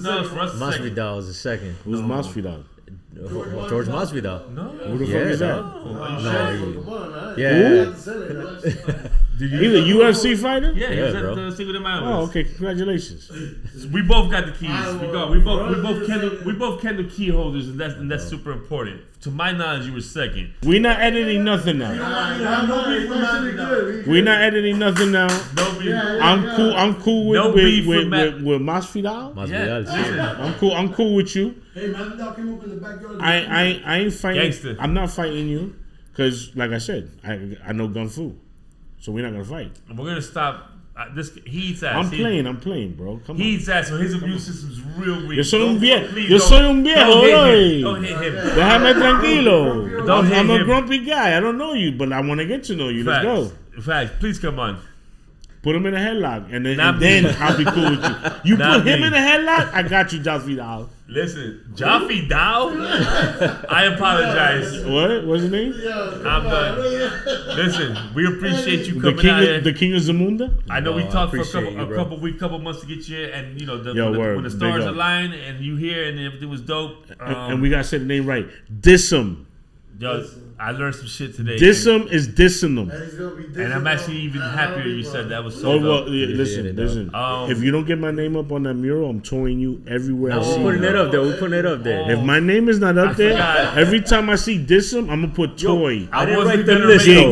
No, for us. Masvidal was the second. Who's Masvidal? George Masvidal. No. Who the fuck is that? He was a UFC fighter? Yeah, he was at the Cinco de Mayo. Oh, okay. Congratulations. We both got the keys. We both Kendall key holders, and that's super important. To my knowledge, you were second. We not editing nothing now. We not editing nothing now. I'm cool with Masvidal. Yeah, I'm cool with you. Hey, Masvidal came up in the backyard. I ain't fighting. Gangster. I'm not fighting you, because like I said, I know gun fu, so we're not gonna fight. We're gonna stop. He eats ass. I'm playing, bro. Come on. He eats ass, so his immune system's real weak. Yo soy un viejo, Don't hit him. Déjame tranquilo. Don't hit I'm a him. grumpy guy. I don't know you, but I want to get to know you. Let's go. Facts. Please come on. Put him in a headlock, and then I'll be cool with you. You put him in a headlock, I got you, Masvidal. Listen, Jaffe Dow? I apologize. What? What's his name? I'm done. Listen, we appreciate you coming out here. The King of Zamunda? I know we talked for a couple months to get you here, and you know when the stars align and you here and everything was dope. And we gotta say the name right. Disem. Yo, I learned some shit today. Disem is Dissenum. And I'm actually even happier you said that. Was so dope. Listen. If you don't get my name up on that mural, I'm touring you everywhere. We're putting it up there. If my name is not up there, every time I see Disem, I'm gonna put toy. I didn't write the list. It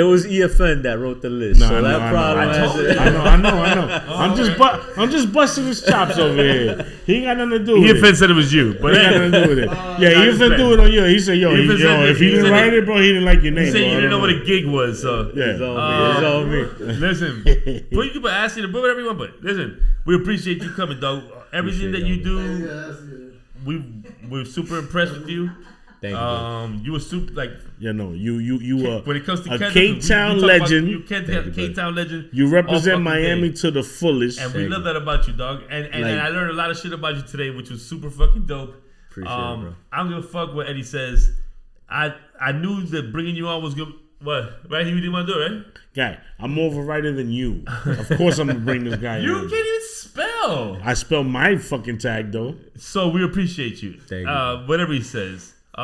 was EFN that wrote the list. No, so that problem I know. I'm just busting his chops over here. He ain't got nothing to do with it. EFN said it was you, but he ain't got nothing to do with it. Yeah, EFN do it on you. He said, if he didn't write it, bro, he didn't like your name. He said you didn't know what a gig was, so it's on me. Listen, you can ask you to put whatever you want, but listen, we appreciate you coming, dog. Everything that you do, we're super impressed with you. Thank you. You were super you when it comes to Kendall, K-Town legend. You K-Town legend. You represent Miami to the fullest, and we love that about you, dog. And I learned a lot of shit about you today, which was super fucking dope. Appreciate it, bro. I don't give a fuck what Eddie says. I knew that bringing you on was good. What? Right? You didn't want to do it, right? Guy, I'm more of a writer than you. Of course I'm going to bring this guy You in. can't even spell. I spell my fucking tag, though. So we appreciate you. Thank you. Whatever he says. Big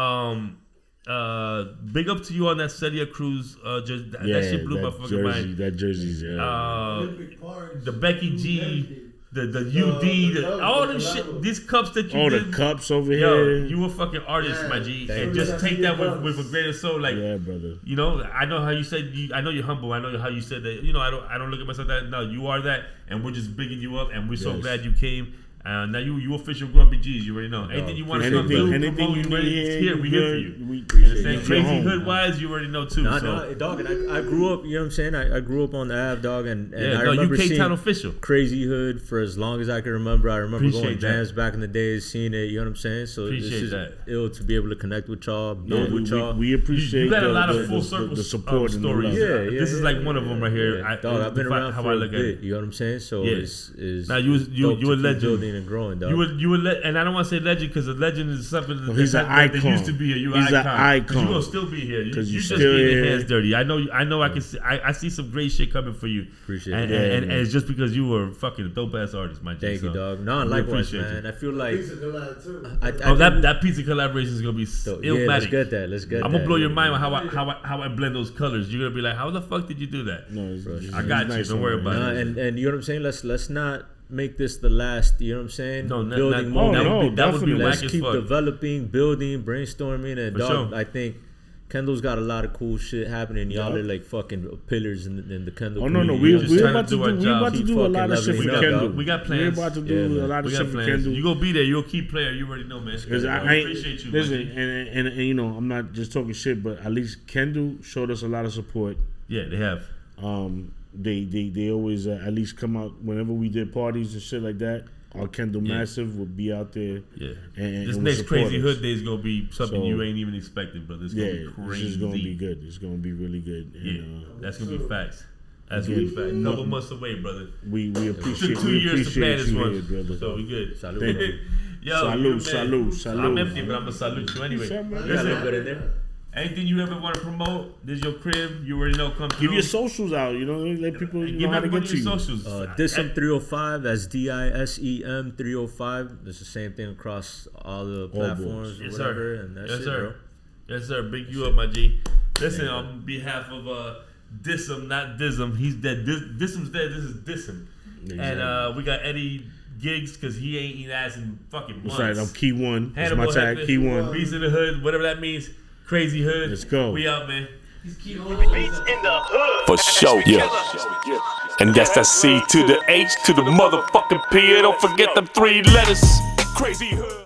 up to you on that Celia Cruz jersey. That shit blew my fucking mind. That jersey's, the Becky G... The UD, all the shit, these cups that you did. The cups over here. You a fucking artist, my G. And just take that with a grain of salt. Like, yeah, brother. You know, I know how you said, I know you're humble. I know how you said that, you know, I don't look at myself that. No, you are that. And we're just bigging you up. And we're so glad you came. Now you official Grumpy G's. You already know. Anything you want to come do, anything you ready, need it's here. We here for you. We appreciate And crazy hood wise, you already know too. No, dog. And I grew up. You know what I'm saying? I grew up on the Ave, dog. And I remember UK seeing Town official. Crazy Hood for as long as I can remember. I remember Appreciate going to jams back in the days, seeing it. You know what I'm saying? So Appreciate this is that. ill to be able to connect with y'all, build with y'all. We appreciate You got a lot of full circle the support and stories. the love. This is like one of them right here. Dog, I've been around how for I a look at bit. it. You know what I'm saying? So it's now you a legend. Building and growing, dog. You would and I don't want to say legend because a legend is something he's an that icon. used to be here. You're he's an icon. You gonna still be here. You just still getting your here. hands dirty. I know. I can see. I see some great shit coming for you. Appreciate and, it. and it's just because you were fucking a dope ass artist, my G. Thank you, dog. No, likewise, man. I feel like that pizza collaboration is gonna be illmatic. Let's get that. I'm gonna blow your mind with how I blend those colors. You're gonna be like, how the fuck did you do that? No, I got you. Don't worry about it. And you know what I'm saying? Let's not make this the last. You know what I'm saying? No, building more. That would be let's whack as keep fuck. developing, building, brainstorming, and dog. Sure. I think Kendall's got a lot of cool shit happening. Y'all are like fucking pillars in the Kendall. No, we're about to do a lot of shit for Kendall. We got plans. We're about to do a lot of shit for Kendall. You gonna be there. You're a key player. You already know, man. I appreciate you. Listen, and you know, I'm not just talking shit, but at least Kendall showed us a lot of support. Yeah, they have. They always at least come out whenever we did parties and shit like that. Our Kendall Massive would be out there. Yeah. And this next Crazy Hood Day is gonna be something you ain't even expecting, brother. It's gonna be crazy. This is gonna be good. It's gonna be really good. And, that's gonna be facts. That's gonna be facts. Couple months away, brother. We appreciate. It took 2 years to plan this one, here, brother. so we good. Salute. Yo, salute. I'm empty, but I'm gonna salute you anyway. Listen, anything you ever want to promote, this is your crib. You already know. Come through. Give your socials out. You know, let people know how to get to you. Socials. Disem 305. That's DISEM 305. It's the same thing across all the platforms or whatever. And that's it, bro. Yes, sir. Big you up, my G. Listen, on behalf of Disem, not Disem. He's dead. Disem's dead. This is Disem. Exactly. And we got Eddie Gigs because he ain't eating ass in fucking months. That's right. I'm Key One. That's my tag. Key One. Beats in the Hood. Whatever that means. Crazy Hood. Let's go. We out, man. Beats in the hood. For sure, yeah. And that's that C to the H to the motherfucking P. Don't forget them 3 letters. Crazy Hood.